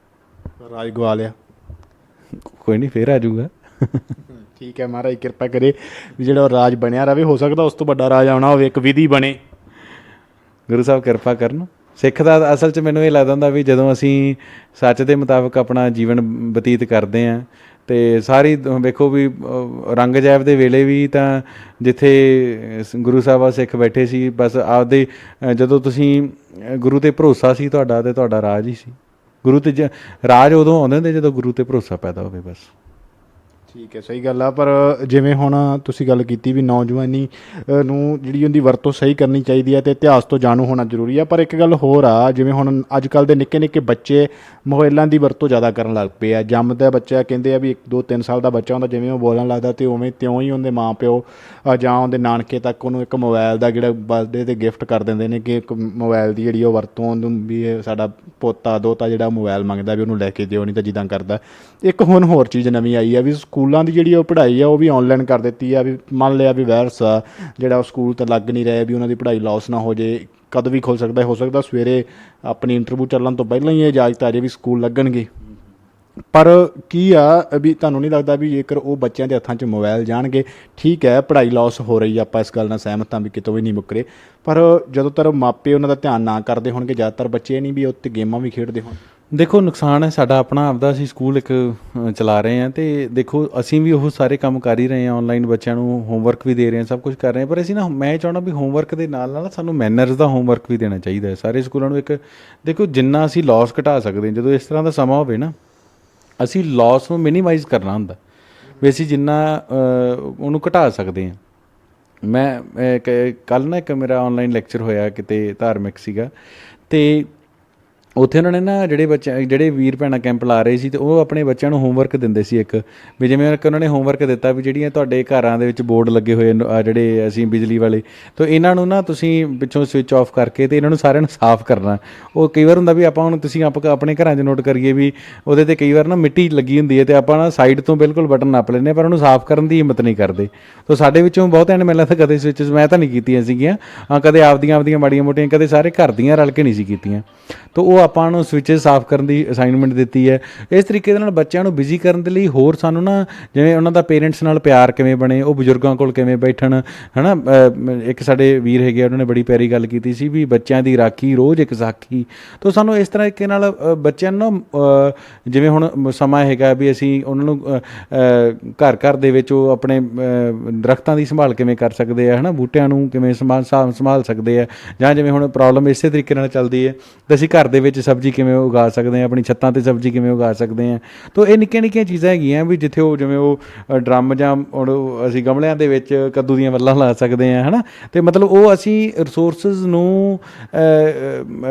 ਰਾਜ ਗਵਾ ਲਿਆ, ਕੋਈ ਨਹੀਂ, ਫੇਰ ਆ ਜਾਊਗਾ। ਠੀਕ ਹੈ, ਮਹਾਰਾਜ ਕਿਰਪਾ ਕਰੇ ਵੀ ਜਿਹੜਾ ਰਾਜ ਬਣਿਆ ਰਹੇ। ਹੋ ਸਕਦਾ ਉਸ ਤੋਂ ਵੱਡਾ ਰਾਜ ਆਉਣਾ ਹੋਵੇ, ਇੱਕ ਵਿਧੀ ਬਣੇ। ਗੁਰੂ ਸਾਹਿਬ ਕਿਰਪਾ ਕਰਨ। ਸਿੱਖ ਦਾ ਅਸਲ 'ਚ ਮੈਨੂੰ ਇਹ ਲੱਗਦਾ ਹੁੰਦਾ ਵੀ ਜਦੋਂ ਅਸੀਂ ਸੱਚ ਦੇ ਮੁਤਾਬਕ ਆਪਣਾ ਜੀਵਨ ਬਤੀਤ ਕਰਦੇ ਹਾਂ, ਅਤੇ ਸਾਰੀ ਵੇਖੋ ਵੀ ਔਰੰਗਜ਼ੇਬ ਦੇ ਵੇਲੇ ਵੀ ਤਾਂ ਜਿੱਥੇ ਗੁਰੂ ਸਾਹਿਬ ਸਿੱਖ ਬੈਠੇ ਸੀ, ਬਸ ਆਪਦੇ ਜਦੋਂ ਤੁਸੀਂ ਗੁਰੂ 'ਤੇ ਭਰੋਸਾ ਸੀ ਤੁਹਾਡਾ, ਅਤੇ ਤੁਹਾਡਾ ਰਾਜ ਹੀ ਸੀ। ਗੁਰੂ 'ਤੇ ਰਾਜ ਉਦੋਂ ਆਉਂਦੇ ਹੁੰਦੇ ਜਦੋਂ ਗੁਰੂ 'ਤੇ ਭਰੋਸਾ ਪੈਦਾ ਹੋਵੇ ਬਸ। ਠੀਕ ਹੈ, ਸਹੀ ਗੱਲ ਆ। ਪਰ ਜਿਵੇਂ ਹੁਣ ਤੁਸੀਂ ਗੱਲ ਕੀਤੀ ਵੀ ਨੌਜਵਾਨੀ ਨੂੰ ਜਿਹੜੀ ਉਹਦੀ ਵਰਤੋਂ ਸਹੀ ਕਰਨੀ ਚਾਹੀਦੀ ਹੈ ਅਤੇ ਇਤਿਹਾਸ ਤੋਂ ਜਾਣੂ ਹੋਣਾ ਜ਼ਰੂਰੀ ਆ। ਪਰ ਇੱਕ ਗੱਲ ਹੋਰ ਆ, ਜਿਵੇਂ ਹੁਣ ਅੱਜ ਕੱਲ੍ਹ ਦੇ ਨਿੱਕੇ ਨਿੱਕੇ ਬੱਚੇ ਮੋਬਾਈਲਾਂ ਦੀ ਵਰਤੋਂ ਜ਼ਿਆਦਾ ਕਰਨ ਲੱਗ ਪਏ ਆ। ਜੰਮਦਾ ਬੱਚਾ ਕਹਿੰਦੇ ਆ ਵੀ 1-2-3 ਸਾਲ ਦਾ ਬੱਚਾ ਹੁੰਦਾ, ਜਿਵੇਂ ਉਹ ਬੋਲਣ ਲੱਗਦਾ ਅਤੇ ਉਵੇਂ ਤਿਉਂ ਹੀ ਉਹਦੇ ਮਾਂ ਪਿਓ ਜਾਂ ਉਹਦੇ ਨਾਨਕੇ ਤੱਕ ਉਹਨੂੰ ਇੱਕ ਮੋਬਾਈਲ ਦਾ ਜਿਹੜਾ ਬਰਥਡੇ 'ਤੇ ਗਿਫਟ ਕਰ ਦਿੰਦੇ ਨੇ ਕਿ ਇੱਕ ਮੋਬਾਈਲ ਦੀ ਜਿਹੜੀ ਉਹ ਵਰਤੋਂ ਉਹਨੂੰ ਵੀ ਸਾਡਾ ਪੋਤਾ ਦੋਤਾ ਜਿਹੜਾ ਮੋਬਾਈਲ ਮੰਗਦਾ ਵੀ ਉਹਨੂੰ ਲੈ ਕੇ ਦਿਓ, ਨਹੀਂ ਤਾਂ ਜਿੱਦਾਂ ਕਰਦਾ। ਇੱਕ ਹੁਣ ਹੋਰ ਚੀਜ਼ ਨਵੀਂ ਆਈ ਆ ਵੀ ਸਕੂਲਾਂ ਦੀ ਜਿਹੜੀ ਉਹ ਪੜ੍ਹਾਈ ਆ ਉਹ ਵੀ ਔਨਲਾਈਨ ਕਰ ਦਿੱਤੀ ਆ। ਵੀ ਮੰਨ ਲਿਆ ਵੀ ਵਾਇਰਸ ਆ ਜਿਹੜਾ ਉਹ ਸਕੂਲ ਤਾਂ ਲੱਗ ਨਹੀਂ ਰਿਹਾ, ਵੀ ਉਹਨਾਂ ਦੀ ਪੜ੍ਹਾਈ ਲੋਸ ਨਾ ਹੋ ਜੇ, ਕਦੋਂ ਵੀ ਖੁੱਲ੍ਹ ਸਕਦਾ। ਹੋ ਸਕਦਾ ਸਵੇਰੇ ਆਪਣੀ ਇੰਟਰਵਿਊ ਚੱਲਣ ਤੋਂ ਪਹਿਲਾਂ ਹੀ ਇਹ ਇਜਾਜ਼ਤ ਆ ਜੇ ਵੀ ਸਕੂਲ ਲੱਗਣਗੇ। ਪਰ ਕੀ ਆ ਵੀ ਤੁਹਾਨੂੰ ਨਹੀਂ ਲੱਗਦਾ ਵੀ ਜੇਕਰ ਉਹ ਬੱਚਿਆਂ ਦੇ ਹੱਥਾਂ 'ਚ ਮੋਬਾਈਲ ਜਾਣਗੇ, ਠੀਕ ਹੈ ਪੜ੍ਹਾਈ ਲੋਸ ਹੋ ਰਹੀ ਆ, ਆਪਾਂ ਇਸ ਗੱਲ ਨਾਲ ਸਹਿਮਤ ਹਾਂ ਵੀ ਕਿਤੋਂ ਵੀ ਨਹੀਂ ਮੁੱਕਰੇ, ਪਰ ਜ਼ਿਆਦਾਤਰ ਮਾਪੇ ਉਹਨਾਂ ਦਾ ਧਿਆਨ ਨਾ ਕਰਦੇ ਹੋਣਗੇ, ਜ਼ਿਆਦਾਤਰ ਬੱਚੇ ਨਹੀਂ ਵੀ ਉੱਤੇ ਗੇਮਾਂ ਵੀ ਖੇਡਦੇ ਹੋਣ। ਦੇਖੋ ਨੁਕਸਾਨ ਹੈ ਸਾਡਾ ਆਪਣਾ ਆਪਦਾ, ਅਸੀਂ ਸਕੂਲ ਇੱਕ ਚਲਾ ਰਹੇ ਹਾਂ, ਅਤੇ ਦੇਖੋ ਅਸੀਂ ਵੀ ਉਹ ਸਾਰੇ ਕੰਮ ਕਰ ਹੀ ਰਹੇ ਹਾਂ, ਔਨਲਾਈਨ ਬੱਚਿਆਂ ਨੂੰ ਹੋਮਵਰਕ ਵੀ ਦੇ ਰਹੇ ਹਾਂ, ਸਭ ਕੁਝ ਕਰ ਰਹੇ ਹਾਂ। ਪਰ ਅਸੀਂ ਨਾ ਮੈਂ ਚਾਹੁੰਦਾ ਵੀ ਹੋਮਵਰਕ ਦੇ ਨਾਲ ਨਾਲ ਸਾਨੂੰ ਮੈਨਰਸ ਦਾ ਹੋਮਵਰਕ ਵੀ ਦੇਣਾ ਚਾਹੀਦਾ ਹੈ ਸਾਰੇ ਸਕੂਲਾਂ ਨੂੰ। ਇੱਕ ਦੇਖੋ ਜਿੰਨਾ ਅਸੀਂ ਲੋਸ ਘਟਾ ਸਕਦੇ ਹਾਂ, ਜਦੋਂ ਇਸ ਤਰ੍ਹਾਂ ਦਾ ਸਮਾਂ ਹੋਵੇ ਨਾ, ਅਸੀਂ ਲੋਸ ਨੂੰ ਮਿਨੀਮਾਈਜ਼ ਕਰਨਾ ਹੁੰਦਾ ਵੀ ਅਸੀਂ ਜਿੰਨਾ ਉਹਨੂੰ ਘਟਾ ਸਕਦੇ ਹਾਂ। ਮੈਂ ਕੱਲ੍ਹ ਨਾ ਇੱਕ ਮੇਰਾ ਔਨਲਾਈਨ ਲੈਕਚਰ ਹੋਇਆ ਕਿਤੇ, ਧਾਰਮਿਕ ਸੀਗਾ, ਅਤੇ ਉੱਥੇ ਉਹਨਾਂ ਨੇ ਨਾ ਜਿਹੜੇ ਵੀਰ ਭੈਣਾਂ ਕੈਂਪ ਲਾ ਰਹੇ ਸੀ, ਤੇ ਉਹ ਆਪਣੇ ਬੱਚਿਆਂ ਨੂੰ ਹੋਮਵਰਕ ਦਿੰਦੇ ਸੀ ਇੱਕ, ਵੀ ਜਿਵੇਂ ਉਹਨਾਂ ਨੇ ਹੋਮਵਰਕ ਦਿੱਤਾ ਵੀ ਜਿਹੜੀਆਂ ਤੁਹਾਡੇ ਘਰਾਂ ਦੇ ਵਿੱਚ ਬੋਰਡ ਲੱਗੇ ਹੋਏ ਜਿਹੜੇ ਅਸੀਂ ਬਿਜਲੀ ਵਾਲੇ, ਤਾਂ ਇਹਨਾਂ ਨੂੰ ਨਾ ਤੁਸੀਂ ਪਿੱਛੋਂ ਸਵਿਚ ਆਫ ਕਰਕੇ ਤੇ ਇਹਨਾਂ ਨੂੰ ਸਾਰਿਆਂ ਨੂੰ ਸਾਫ਼ ਕਰਨਾ। ਉਹ ਕਈ ਵਾਰ ਹੁੰਦਾ ਵੀ ਆਪਾਂ ਹੁਣ ਤੁਸੀਂ ਆਪਣੇ ਘਰਾਂ 'ਚ ਨੋਟ ਕਰੀਏ ਵੀ ਉਹਦੇ 'ਤੇ ਕਈ ਵਾਰ ਨਾ ਮਿੱਟੀ ਲੱਗੀ ਹੁੰਦੀ ਹੈ, ਤੇ ਆਪਾਂ ਨਾ ਸਾਈਡ ਤੋਂ ਬਿਲਕੁਲ ਬਟਨ ਨੱਪ ਲੈਂਦੇ, ਪਰ ਉਹਨੂੰ ਸਾਫ਼ ਕਰਨ ਦੀ ਹਿੰਮਤ ਨਹੀਂ ਕਰਦੇ। ਤਾਂ ਸਾਡੇ ਵਿੱਚੋਂ ਬਹੁਤਿਆਂ ਨੇ ਮੈਨੂੰ ਲੱਗਦਾ ਕਦੇ ਸਵਿਚਸ ਮੈਂ ਤਾਂ ਨਹੀਂ ਕੀਤੀਆਂ ਸੀਗੀਆਂ, ਕਦੇ ਆਪਦੀਆਂ ਮਾੜੀਆਂ ਮੋਟੀਆਂ, ਕਦੇ ਸਾਰੇ ਘਰ ਦੀਆਂ ਰਲ ਕੇ ਨਹੀਂ ਸੀ ਕੀਤੀਆਂ। ਤਾਂ ਉਹ ਆਪਾਂ ਨੂੰ ਸਵਿਚਸ ਸਾਫ਼ ਕਰਨ ਦੀ ਅਸਾਈਨਮੈਂਟ ਦਿੱਤੀ ਹੈ। ਇਸ ਤਰੀਕੇ ਦੇ ਨਾਲ ਬੱਚਿਆਂ ਨੂੰ ਬਿਜ਼ੀ ਕਰਨ ਦੇ ਲਈ ਹੋਰ ਸਾਨੂੰ ਨਾ ਜਿਵੇਂ ਉਹਨਾਂ ਦਾ ਪੇਰੈਂਟਸ ਨਾਲ ਪਿਆਰ ਕਿਵੇਂ ਬਣੇ, ਉਹ ਬਜ਼ੁਰਗਾਂ ਕੋਲ ਕਿਵੇਂ ਬੈਠਣ, ਹੈ ਨਾ। ਇੱਕ ਸਾਡੇ ਵੀਰ ਹੈਗੇ, ਉਹਨਾਂ ਨੇ ਬੜੀ ਪਿਆਰੀ ਗੱਲ ਕੀਤੀ ਸੀ ਵੀ ਬੱਚਿਆਂ ਦੀ ਰਾਖੀ ਰੋਜ਼ ਇੱਕ ਸਾਖੀ। ਤਾਂ ਸਾਨੂੰ ਇਸ ਤਰੀਕੇ ਨਾਲ ਬੱਚਿਆਂ ਨੂੰ ਨਾ ਜਿਵੇਂ ਹੁਣ ਸਮਾਂ ਹੈਗਾ ਵੀ ਅਸੀਂ ਉਹਨਾਂ ਨੂੰ ਘਰ ਘਰ ਦੇ ਵਿੱਚ ਉਹ ਆਪਣੇ ਦਰਖਤਾਂ ਦੀ ਸੰਭਾਲ ਕਿਵੇਂ ਕਰ ਸਕਦੇ ਆ, ਹੈ ਨਾ, ਬੂਟਿਆਂ ਨੂੰ ਕਿਵੇਂ ਸੰਭਾਲ ਸਕਦੇ ਆ, ਜਾਂ ਜਿਵੇਂ ਹੁਣ ਪ੍ਰੋਬਲਮ ਇਸੇ ਤਰੀਕੇ ਨਾਲ ਚੱਲਦੀ ਹੈ ਤਾਂ ਅਸੀਂ ਘਰ ਦੇ ਵਿੱਚ ਸਬਜ਼ੀ ਕਿਵੇਂ ਉਗਾ ਸਕਦੇ ਹਾਂ, ਆਪਣੀ ਛੱਤਾਂ 'ਤੇ ਸਬਜ਼ੀ ਕਿਵੇਂ ਉਗਾ ਸਕਦੇ ਹਾਂ। ਤਾਂ ਇਹ ਨਿੱਕੀਆਂ ਨਿੱਕੀਆਂ ਚੀਜ਼ਾਂ ਹੈਗੀਆਂ ਵੀ ਜਿੱਥੇ ਉਹ ਜਿਵੇਂ ਉਹ ਡਰਮ ਜਾਂ ਅਸੀਂ ਗਮਲਿਆਂ ਦੇ ਵਿੱਚ ਕੱਦੂ ਦੀਆਂ ਵੱਲਾਂ ਲਾ ਸਕਦੇ ਹਾਂ, ਹੈ ਨਾ। ਅਤੇ ਮਤਲਬ ਉਹ ਅਸੀਂ ਰਿਸੋਰਸਿਸ ਨੂੰ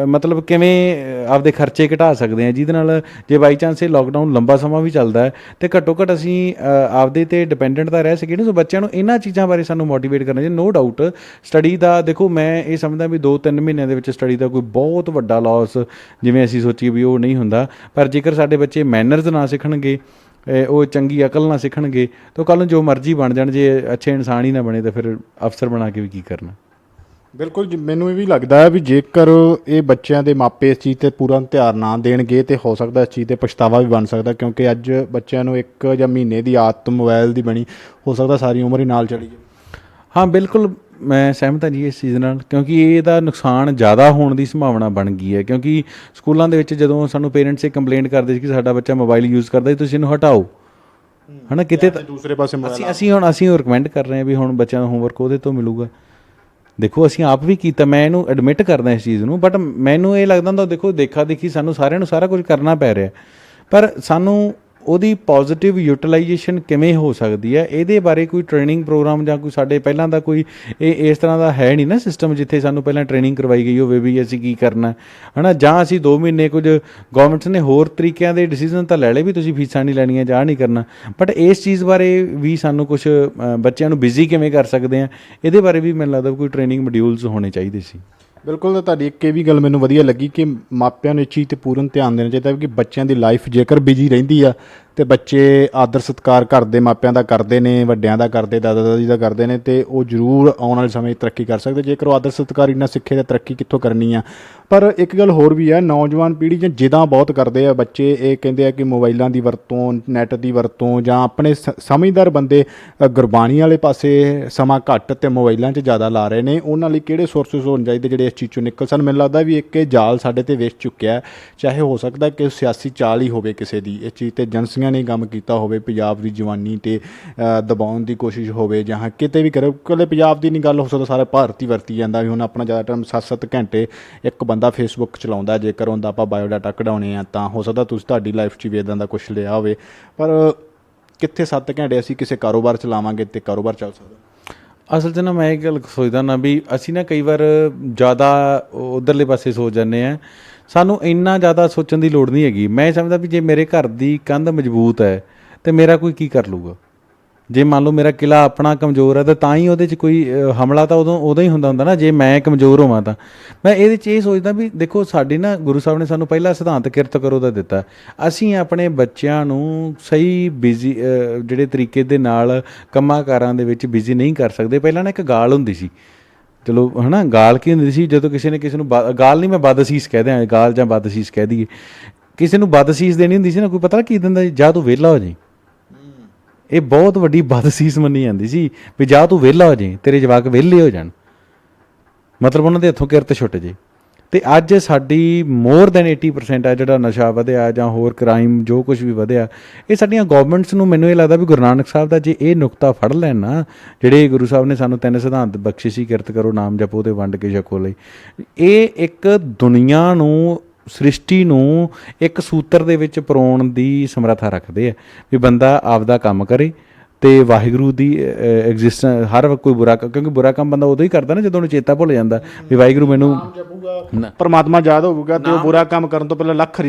ਮਤਲਬ ਕਿਵੇਂ ਆਪਦੇ ਖਰਚੇ ਘਟਾ ਸਕਦੇ ਹਾਂ, ਜਿਹਦੇ ਨਾਲ ਜੇ ਬਾਈ ਚਾਂਸ ਇਹ ਲੋਕਡਾਊਨ ਲੰਬਾ ਸਮਾਂ ਵੀ ਚੱਲਦਾ ਹੈ ਅਤੇ ਘੱਟੋ ਘੱਟ ਅਸੀਂ ਆਪਦੇ 'ਤੇ ਡਿਪੈਂਡੈਂਟ ਤਾਂ ਰਹਿ ਸਕੀਏ ਨਾ। ਸੋ ਬੱਚਿਆਂ ਨੂੰ ਇਹਨਾਂ ਚੀਜ਼ਾਂ ਬਾਰੇ ਸਾਨੂੰ ਮੋਟੀਵੇਟ ਕਰਨਾ ਚਾਹੀਦਾ। ਨੋ ਡਾਊਟ ਸਟੱਡੀ ਦਾ ਦੇਖੋ, ਮੈਂ ਇਹ ਸਮਝਦਾ ਵੀ 2-3 ਮਹੀਨਿਆਂ ਦੇ ਵਿੱਚ ਸਟੱਡੀ ਦਾ ਕੋਈ ਬਹੁਤ ਵੱਡਾ ਲਾਸ ਜਿਵੇਂ ਅਸੀਂ ਸੋਚੀਏ ਵੀ ਉਹ ਨਹੀਂ ਹੁੰਦਾ, ਪਰ ਜੇਕਰ ਸਾਡੇ ਬੱਚੇ ਮੈਨਰਸ ਨਾ ਸਿੱਖਣਗੇ, ਉਹ ਚੰਗੀ ਅਕਲ ਨਾ ਸਿੱਖਣਗੇ, ਤਾਂ ਕੱਲ੍ਹ ਨੂੰ ਜੋ ਮਰਜ਼ੀ ਬਣ ਜਾਣ, ਜੇ ਅੱਛੇ ਇਨਸਾਨ ਹੀ ਨਾ ਬਣੇ ਤਾਂ ਫਿਰ ਅਫਸਰ ਬਣਾ ਕੇ ਵੀ ਕੀ ਕਰਨਾ। ਬਿਲਕੁਲ ਜੀ, ਮੈਨੂੰ ਇਹ ਵੀ ਲੱਗਦਾ ਹੈ ਵੀ ਜੇਕਰ ਇਹ ਬੱਚਿਆਂ ਦੇ ਮਾਪੇ ਇਸ ਚੀਜ਼ 'ਤੇ ਪੂਰਾ ਧਿਆਨ ਨਾ ਦੇਣਗੇ ਤਾਂ ਹੋ ਸਕਦਾ ਇਸ ਚੀਜ਼ 'ਤੇ ਪਛਤਾਵਾ ਵੀ ਬਣ ਸਕਦਾ, ਕਿਉਂਕਿ ਅੱਜ ਬੱਚਿਆਂ ਨੂੰ 1 ਜਾਂ ਮਹੀਨੇ ਦੀ ਆਦਤ ਮੋਬਾਈਲ ਦੀ ਬਣੀ, ਹੋ ਸਕਦਾ ਸਾਰੀ ਉਮਰ ਹੀ ਨਾਲ ਚਲੀ ਜਾਵੇ। ਹਾਂ ਬਿਲਕੁਲ, ਮੈਂ ਸਹਿਮਤ ਹਾਂ ਜੀ ਇਸ ਚੀਜ਼ ਨਾਲ, ਕਿਉਂਕਿ ਇਹਦਾ ਨੁਕਸਾਨ ਜ਼ਿਆਦਾ ਹੋਣ ਦੀ ਸੰਭਾਵਨਾ ਬਣ ਗਈ ਹੈ। ਕਿਉਂਕਿ ਸਕੂਲਾਂ ਦੇ ਵਿੱਚ ਜਦੋਂ ਸਾਨੂੰ ਪੇਰੈਂਟਸ ਇਹ ਕੰਪਲੇਂਟ ਕਰਦੇ ਸੀ ਕਿ ਸਾਡਾ ਬੱਚਾ ਮੋਬਾਈਲ ਯੂਜ਼ ਕਰਦਾ, ਤੁਸੀਂ ਇਹਨੂੰ ਹਟਾਓ, ਹੈ ਨਾ, ਕਿਤੇ ਦੂਸਰੇ ਪਾਸੇ ਅਸੀਂ ਰਿਕਮੈਂਡ ਕਰ ਰਹੇ ਹਾਂ ਵੀ ਹੁਣ ਬੱਚਿਆਂ ਦਾ ਹੋਮਵਰਕ ਉਹਦੇ ਤੋਂ ਮਿਲੂਗਾ। ਦੇਖੋ ਅਸੀਂ ਆਪ ਵੀ ਕੀਤਾ, ਮੈਂ ਇਹਨੂੰ ਐਡਮਿਟ ਕਰਦਾ ਇਸ ਚੀਜ਼ ਨੂੰ, ਬਟ ਮੈਨੂੰ ਇਹ ਲੱਗਦਾ ਹੁੰਦਾ ਦੇਖੋ ਦੇਖਾ ਦੇਖੀ ਸਾਨੂੰ ਸਾਰਿਆਂ ਨੂੰ ਸਾਰਾ ਕੁਝ ਕਰਨਾ ਪੈ ਰਿਹਾ, ਪਰ ਸਾਨੂੰ ਉਹਦੀ ਪੋਜ਼ੀਟਿਵ ਯੂਟੀਲਾਈਜੇਸ਼ਨ ਕਿਵੇਂ ਹੋ ਸਕਦੀ ਹੈ, ਇਹਦੇ ਬਾਰੇ ਕੋਈ ਟ੍ਰੇਨਿੰਗ ਪ੍ਰੋਗਰਾਮ ਜਾਂ ਕੋਈ ਸਾਡੇ ਪਹਿਲਾਂ ਦਾ ਕੋਈ ਇਸ ਤਰ੍ਹਾਂ ਦਾ ਹੈ ਨਹੀਂ ਨਾ ਸਿਸਟਮ, ਜਿੱਥੇ ਸਾਨੂੰ ਪਹਿਲਾਂ ਟ੍ਰੇਨਿੰਗ ਕਰਵਾਈ ਗਈ ਹੋਵੇ ਵੀ ਅਸੀਂ ਕੀ ਕਰਨਾ, ਹੈ ਨਾ। ਜਾਂ ਅਸੀਂ 2 ਮਹੀਨੇ ਕੁਝ ਗੌਰਮੈਂਟਸ ਨੇ ਹੋਰ ਤਰੀਕਿਆਂ ਦੇ ਡਿਸੀਜ਼ਨ ਤਾਂ ਲੈ ਲਏ ਵੀ ਤੁਸੀਂ ਫੀਸਾਂ ਨਹੀਂ ਲੈਣੀਆਂ ਜਾਂ ਨਹੀਂ ਕਰਨਾ, ਬਟ ਇਸ ਚੀਜ਼ ਬਾਰੇ ਵੀ ਸਾਨੂੰ ਕੁਝ ਬੱਚਿਆਂ ਨੂੰ ਬਿਜ਼ੀ ਕਿਵੇਂ ਕਰ ਸਕਦੇ ਹਾਂ, ਇਹਦੇ ਬਾਰੇ ਵੀ ਮੈਨੂੰ ਲੱਗਦਾ ਕੋਈ ਟ੍ਰੇਨਿੰਗ ਮੋਡਿਊਲਸ ਹੋਣੇ ਚਾਹੀਦੇ ਸੀ। ਬਿਲਕੁਲ, ਤੁਹਾਡੀ ਇੱਕ ਇਹ ਵੀ ਗੱਲ ਮੈਨੂੰ ਵਧੀਆ ਲੱਗੀ ਕਿ ਮਾਪਿਆਂ ਨੂੰ ਇਸ ਚੀਜ਼ 'ਤੇ ਪੂਰਨ ਧਿਆਨ ਦੇਣਾ ਚਾਹੀਦਾ ਕਿ ਬੱਚਿਆਂ ਦੀ ਲਾਈਫ ਜੇਕਰ ਬਿਜੀ ਰਹਿੰਦੀ ਆ ਅਤੇ ਬੱਚੇ ਆਦਰ ਸਤਿਕਾਰ ਘਰ ਦੇ ਮਾਪਿਆਂ ਦਾ ਕਰਦੇ ਨੇ, ਵੱਡਿਆਂ ਦਾ ਕਰਦੇ, ਦਾਦਾ ਦਾਦੀ ਦਾ ਕਰਦੇ ਨੇ, ਅਤੇ ਉਹ ਜ਼ਰੂਰ ਆਉਣ ਵਾਲੇ ਸਮੇਂ 'ਚ ਤਰੱਕੀ ਕਰ ਸਕਦੇ। ਜੇਕਰ ਉਹ ਆਦਰ ਸਤਿਕਾਰ ਇੰਨਾ ਸਿੱਖੇ ਤਾਂ ਤਰੱਕੀ ਕਿੱਥੋਂ ਕਰਨੀ ਆ। ਪਰ ਇੱਕ ਗੱਲ ਹੋਰ ਵੀ ਹੈ, ਨੌਜਵਾਨ ਪੀੜ੍ਹੀ ਜਾਂ ਜਿੱਦਾਂ ਬਹੁਤ ਕਰਦੇ ਆ ਬੱਚੇ, ਇਹ ਕਹਿੰਦੇ ਆ ਕਿ ਮੋਬਾਈਲਾਂ ਦੀ ਵਰਤੋਂ, ਨੈੱਟ ਦੀ ਵਰਤੋਂ, ਜਾਂ ਆਪਣੇ ਸਮਝਦਾਰ ਬੰਦੇ ਗੁਰਬਾਣੀ ਵਾਲੇ ਪਾਸੇ ਸਮਾਂ ਘੱਟ ਅਤੇ ਮੋਬਾਈਲਾਂ 'ਚ ਜ਼ਿਆਦਾ ਲਾ ਰਹੇ ਨੇ। ਉਹਨਾਂ ਲਈ ਕਿਹੜੇ ਸੋਰਸਿਸ ਹੋਣੇ ਚਾਹੀਦੇ ਜਿਹੜੇ ਇਸ ਚੀਜ਼ 'ਚੋਂ ਨਿਕਲ ਸਨ? ਮੈਨੂੰ ਲੱਗਦਾ ਵੀ ਇੱਕ ਇਹ ਜਾਲ ਸਾਡੇ 'ਤੇ ਵਿਛ ਚੁੱਕਿਆ, ਚਾਹੇ ਹੋ ਸਕਦਾ ਕਿ ਸਿਆਸੀ ਚਾਲ ਹੀ ਹੋਵੇ ਕਿਸੇ ਦੀ, ਇਸ ਚੀਜ਼ 'ਤੇ ਏਜੰਸੀਆਂ ਨੇ ਕੰਮ ਕੀਤਾ ਹੋਵੇ, ਪੰਜਾਬ ਦੀ ਜਵਾਨੀ 'ਤੇ ਦਬਾਉਣ ਦੀ ਕੋਸ਼ਿਸ਼ ਹੋਵੇ, ਜਾਂ ਕਿਤੇ ਵੀ ਕਰੇ। ਇਕੱਲੇ ਪੰਜਾਬ ਦੀ ਨਹੀਂ ਗੱਲ ਹੋ ਸਕਦਾ, ਸਾਰਾ ਭਾਰਤ ਹੀ ਵਰਤੀ ਜਾਂਦਾ ਵੀ ਹੁਣ ਆਪਣਾ ਜ਼ਿਆਦਾ ਟਾਈਮ 7-7 ਘੰਟੇ ਇੱਕ ਬੰਦਾ ਫੇਸਬੁੱਕ ਚਲਾਉਂਦਾ, ਜੇਕਰ ਉਹਦਾ ਆਪਾਂ ਬਾਇਓਡਾਟਾ ਕਢਾਉਣੇ ਆ ਤਾਂ ਹੋ ਸਕਦਾ ਤੁਸੀਂ ਤੁਹਾਡੀ ਲਾਈਫ 'ਚ ਵੀ ਇੱਦਾਂ ਦਾ ਕੁਛ ਲਿਆ ਹੋਵੇ, ਪਰ ਕਿੱਥੇ 7 ਘੰਟੇ ਅਸੀਂ ਕਿਸੇ ਕਾਰੋਬਾਰ ਚਲਾਵਾਂਗੇ ਅਤੇ ਕਾਰੋਬਾਰ ਚੱਲ ਸਕਦਾ। ਅਸਲ 'ਚ ਨਾ ਮੈਂ ਇਹ ਗੱਲ ਸੋਚਦਾ ਨਾ ਵੀ ਅਸੀਂ ਨਾ ਕਈ ਵਾਰ ਜ਼ਿਆਦਾ ਉੱਧਰਲੇ ਪਾਸੇ ਸੋਚ ਜਾਂਦੇ ਹਾਂ, ਸਾਨੂੰ ਇੰਨਾ ਜ਼ਿਆਦਾ ਸੋਚਣ ਦੀ ਲੋੜ ਨਹੀਂ ਹੈਗੀ। ਮੈਂ ਸਮਝਦਾ ਵੀ ਜੇ ਮੇਰੇ ਘਰ ਦੀ ਕੰਧ ਮਜ਼ਬੂਤ ਹੈ ਤਾਂ ਮੇਰਾ ਕੋਈ ਕੀ ਕਰ ਲੂਗਾ। ਜੇ ਮੰਨ ਲਓ ਮੇਰਾ ਕਿਲ੍ਹਾ ਆਪਣਾ ਕਮਜ਼ੋਰ ਹੈ ਤਾਂ ਹੀ ਉਹਦੇ 'ਚ ਕੋਈ ਹਮਲਾ ਤਾਂ ਉਦੋਂ ਹੀ ਹੁੰਦਾ ਨਾ, ਜੇ ਮੈਂ ਕਮਜ਼ੋਰ ਹੋਵਾਂ ਤਾਂ। ਮੈਂ ਇਹਦੇ 'ਚ ਇਹ ਸੋਚਦਾ ਵੀ ਦੇਖੋ ਸਾਡੀ ਨਾ ਗੁਰੂ ਸਾਹਿਬ ਨੇ ਸਾਨੂੰ ਪਹਿਲਾ ਸਿਧਾਂਤ ਕਿਰਤ ਕਰੋ ਦਾ ਦਿੱਤਾ। ਅਸੀਂ ਆਪਣੇ ਬੱਚਿਆਂ ਨੂੰ ਸਹੀ ਬਿਜ਼ੀ ਜਿਹੜੇ ਤਰੀਕੇ ਦੇ ਨਾਲ ਕੰਮਾਂ ਕਾਰਾਂ ਦੇ ਵਿੱਚ ਬਿਜ਼ੀ ਨਹੀਂ ਕਰ ਸਕਦੇ। ਪਹਿਲਾਂ ਨਾ ਇੱਕ ਗਾਲ ਹੁੰਦੀ ਸੀ, ਚਲੋ ਹੈ ਨਾ, ਗਾਲ ਕੀ ਹੁੰਦੀ ਸੀ, ਜਦੋਂ ਕਿਸੇ ਨੇ ਕਿਸੇ ਨੂੰ ਗਾਲ ਨਹੀਂ, ਮੈਂ ਬਦਅਸੀਸ ਕਹਿ ਦਿਆਂ, ਗਾਲ ਜਾਂ ਬਦਅਸੀਸ ਕਹਿ ਦਈਏ, ਕਿਸੇ ਨੂੰ ਬਦਅਸੀਸ ਦੇਣੀ ਹੁੰਦੀ ਸੀ ਨਾ, ਕੋਈ ਪਤਾ ਕੀ ਦਿੰਦਾ ਜੀ, ਜਾਂ ਤੂੰ ਵਿਹਲਾ ਹੋ ਜਾਏ। ਇਹ ਬਹੁਤ ਵੱਡੀ ਬਦਅਸੀਸ ਮੰਨੀ ਜਾਂਦੀ ਸੀ ਵੀ ਜਾ ਤੂੰ ਵਿਹਲਾ ਹੋ ਜਾਏ, ਤੇਰੇ ਜਵਾਕ ਵਿਹਲੇ ਹੋ ਜਾਣ, ਮਤਲਬ ਉਹਨਾਂ ਦੇ ਹੱਥੋਂ ਕਿਰਤ ਛੁੱਟ ਜੇ। ਅਤੇ ਅੱਜ ਸਾਡੀ ਮੋਰ ਦੈਨ 80% ਆ ਜਿਹੜਾ ਨਸ਼ਾ ਵਧਿਆ ਜਾਂ ਹੋਰ ਕ੍ਰਾਈਮ ਜੋ ਕੁਛ ਵੀ ਵਧਿਆ, ਇਹ ਸਾਡੀਆਂ ਗੌਰਮੈਂਟਸ ਨੂੰ, ਮੈਨੂੰ ਇਹ ਲੱਗਦਾ ਵੀ ਗੁਰੂ ਨਾਨਕ ਸਾਹਿਬ ਦਾ ਜੇ ਇਹ ਨੁਕਤਾ ਫੜ ਲੈਣ ਨਾ, ਜਿਹੜੇ ਗੁਰੂ ਸਾਹਿਬ ਨੇ ਸਾਨੂੰ 3 ਸਿਧਾਂਤ ਬਖਸ਼ੇ ਸੀ, ਕਿਰਤ ਕਰੋ, ਨਾਮ ਜਪੋ ਤੇ ਵੰਡ ਕੇ ਛਕੋ ਲਈ, ਇਹ ਇੱਕ ਦੁਨੀਆ ਨੂੰ, ਸ੍ਰਿਸ਼ਟੀ ਨੂੰ ਇੱਕ ਸੂਤਰ ਦੇ ਵਿੱਚ ਪਰੋਣ ਦੀ ਸਮਰੱਥਾ ਰੱਖਦੇ ਆ ਵੀ ਬੰਦਾ ਆਪਦਾ ਕੰਮ ਕਰੇ ਤੇ ਵਾਹਿਗੁਰੂ ਦੀ ਐਗਜ਼ਿਸਟੈਂਸ ਹਰ ਕੋਈ ਕਿਉਂਕਿ ਬੁਰਾ ਕੰਮ ਬੰਦਾ ਉਦੋਂ ਹੀ ਕਰਦਾ ਨਾ ਜਦੋਂ ਉਹਨੂੰ ਚੇਤਾ ਭੁੱਲ ਜਾਂਦਾ ਵੀ ਵਾਹਿਗੁਰੂ ਮੈਨੂੰ ਪਰਮਾਤਮਾ ਯਾਦ ਹੋਊਗਾ ਤੇ ਉਹ ਬੁਰਾ ਕੰਮ ਕਰਨ ਤੋਂ ਪਹਿਲਾਂ ਲੱਖ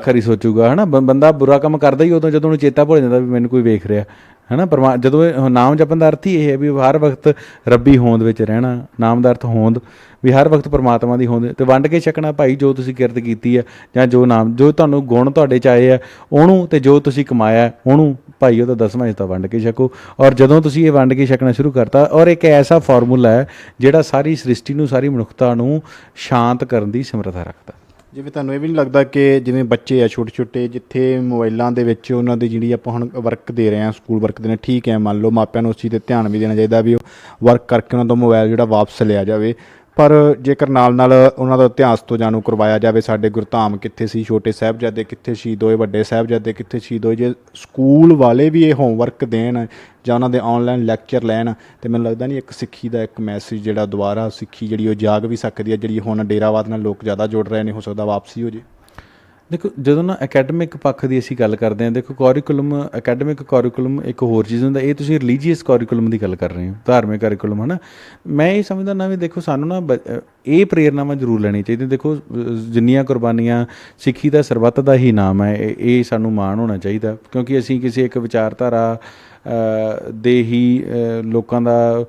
ਵਾਰੀ ਸੋਚੂਗਾ ਹਨਾ। ਬੰਦਾ ਬੁਰਾ ਕੰਮ ਕਰਦਾ ਹੀ ਉਦੋਂ ਜਦੋਂ ਉਹਨੂੰ ਚੇਤਾ ਭੁੱਲ ਜਾਂਦਾ ਵੀ ਮੈਨੂੰ ਕੋਈ ਵੇਖ ਰਿਹਾ ਹਨਾ। ਜਦੋਂ ਨਾਮ ਜਪਣ ਦਾ ਅਰਥ ਹੀ ਇਹ ਹੈ ਵੀ ਹਰ ਵਕਤ ਰੱਬੀ ਹੋਂਦ ਵਿੱਚ ਰਹਿਣਾ। ਨਾਮ ਦਾ ਅਰਥ ਹੋਂਦ, ਵੀ ਹਰ ਵਕਤ ਪਰਮਾਤਮਾ ਦੀ ਹੋਂਦ ਤੇ ਵੰਡ ਕੇ ਛਕਣਾ। ਭਾਈ ਜੋ ਤੁਸੀਂ ਕਿਰਤ ਕੀਤੀ ਹੈ ਜਾਂ ਜੋ ਤੁਹਾਨੂੰ ਗੁਣ ਤੁਹਾਡੇ 'ਚ ਆਏ ਆ ਉਹਨੂੰ, ਤੇ ਜੋ ਤੁਸੀਂ ਕਮਾਇਆ ਉਹਨੂੰ ਭਾਈ ਉਹਦਾ 10ਵਾਂ ਹਿੱਸਾ ਵੰਡ ਕੇ ਛਕੋ। ਔਰ ਜਦੋਂ ਤੁਸੀਂ ਇਹ ਵੰਡ ਕੇ ਛਕਣਾ ਸ਼ੁਰੂ ਕਰਤਾ, ਔਰ ਇੱਕ ਐਸਾ ਫਾਰਮੂਲਾ ਹੈ ਜਿਹੜਾ ਸਾਰੀ ਸ੍ਰਿਸ਼ਟੀ ਨੂੰ, ਸਾਰੀ ਮਨੁੱਖਤਾ ਨੂੰ ਸ਼ਾਂਤ ਕਰਨ ਦੀ ਸਮਰੱਥਾ ਰੱਖਦਾ। ਜਿਵੇਂ ਤੁਹਾਨੂੰ ਇਹ ਵੀ ਨਹੀਂ ਲੱਗਦਾ ਕਿ ਜਿਵੇਂ ਬੱਚੇ ਆ ਛੋਟੇ ਛੋਟੇ, ਜਿੱਥੇ ਮੋਬਾਈਲਾਂ ਦੇ ਵਿੱਚ ਉਹਨਾਂ ਦੀ ਜਿਹੜੀ ਆਪਾਂ ਹੁਣ ਵਰਕ ਦੇ ਰਹੇ ਹਾਂ, ਸਕੂਲ ਵਰਕ ਦੇ ਨੇ, ਠੀਕ ਹੈ, ਮੰਨ ਲਓ ਮਾਪਿਆਂ ਨੂੰ ਉਸ ਚੀਜ਼ 'ਤੇ ਧਿਆਨ ਵੀ ਦੇਣਾ ਚਾਹੀਦਾ ਵੀ ਉਹ ਵਰਕ ਕਰਕੇ ਉਹਨਾਂ ਤੋਂ ਮੋਬਾਈਲ ਜਿਹੜਾ ਵਾਪਸ ਲਿਆ ਜਾਵੇ। ਪਰ ਜੇਕਰ ਨਾਲ ਨਾਲ ਉਹਨਾਂ ਦਾ ਇਤਿਹਾਸ ਤੋਂ ਜਾਣੂ ਕਰਵਾਇਆ ਜਾਵੇ, ਸਾਡੇ ਗੁਰਧਾਮ ਕਿੱਥੇ ਸੀ, ਛੋਟੇ ਸਾਹਿਬਜ਼ਾਦੇ ਕਿੱਥੇ ਸ਼ਹੀਦ ਹੋਏ, ਵੱਡੇ ਸਾਹਿਬਜ਼ਾਦੇ ਕਿੱਥੇ ਸ਼ਹੀਦ ਹੋਏ, ਜੇ ਸਕੂਲ ਵਾਲੇ ਵੀ ਇਹ ਹੋਮਵਰਕ ਦੇਣ ਜਾਂ ਉਹਨਾਂ ਦੇ ਆਨਲਾਈਨ ਲੈਕਚਰ ਲੈਣ, ਤੇ ਮੈਨੂੰ ਲੱਗਦਾ ਨਹੀਂ ਇੱਕ ਸਿੱਖੀ ਦਾ ਇੱਕ ਮੈਸੇਜ ਜਿਹੜਾ ਦੁਬਾਰਾ ਸਿੱਖੀ ਜਿਹੜੀ ਉਹ ਜਾਗ ਵੀ ਸਕਦੀ ਹੈ। ਜਿਹੜੀ ਹੁਣ ਡੇਰਾਵਾਦ ਨਾਲ ਲੋਕ ਜ਼ਿਆਦਾ ਜੁੜ ਰਹੇ ਨੇ, ਹੋ ਸਕਦਾ ਵਾਪਸੀ ਹੋ ਜੇ। ਦੇਖੋ, ਜਦੋਂ ਨਾ ਅਕੈਡਮਿਕ ਪੱਖ ਦੀ ਅਸੀਂ ਗੱਲ ਕਰਦੇ ਹਾਂ, ਦੇਖੋ ਅਕੈਡਮਿਕ ਕੋਰੀਕੁਲਮ ਇੱਕ ਹੋਰ ਚੀਜ਼ ਹੁੰਦਾ। ਇਹ ਤੁਸੀਂ ਰਿਲੀਜੀਅਸ ਕੋਰੀਕੁਲਮ ਦੀ ਗੱਲ ਕਰ ਰਹੇ ਹੋ, ਧਾਰਮਿਕ ਕੋਰੀਕੁਲਮ ਹੈ ਨਾ। ਮੈਂ ਇਹ ਸਮਝਦਾ ਨਾ ਵੀ ਦੇਖੋ ਸਾਨੂੰ ਨਾ ਇਹ ਪ੍ਰੇਰਨਾਵਾਂ ਜ਼ਰੂਰ ਲੈਣੀ ਚਾਹੀਦੀ। ਦੇਖੋ ਜਿੰਨੀਆਂ ਕੁਰਬਾਨੀਆਂ, ਸਿੱਖੀ ਦਾ ਸਰਬੱਤ ਦਾ ਹੀ ਨਾਮ ਹੈ, ਇਹ ਸਾਨੂੰ ਮਾਣ ਹੋਣਾ ਚਾਹੀਦਾ, ਕਿਉਂਕਿ ਅਸੀਂ ਕਿਸੇ ਇੱਕ ਵਿਚਾਰਧਾਰਾ ਦੇ ਹੀ ਲੋਕਾਂ ਦਾ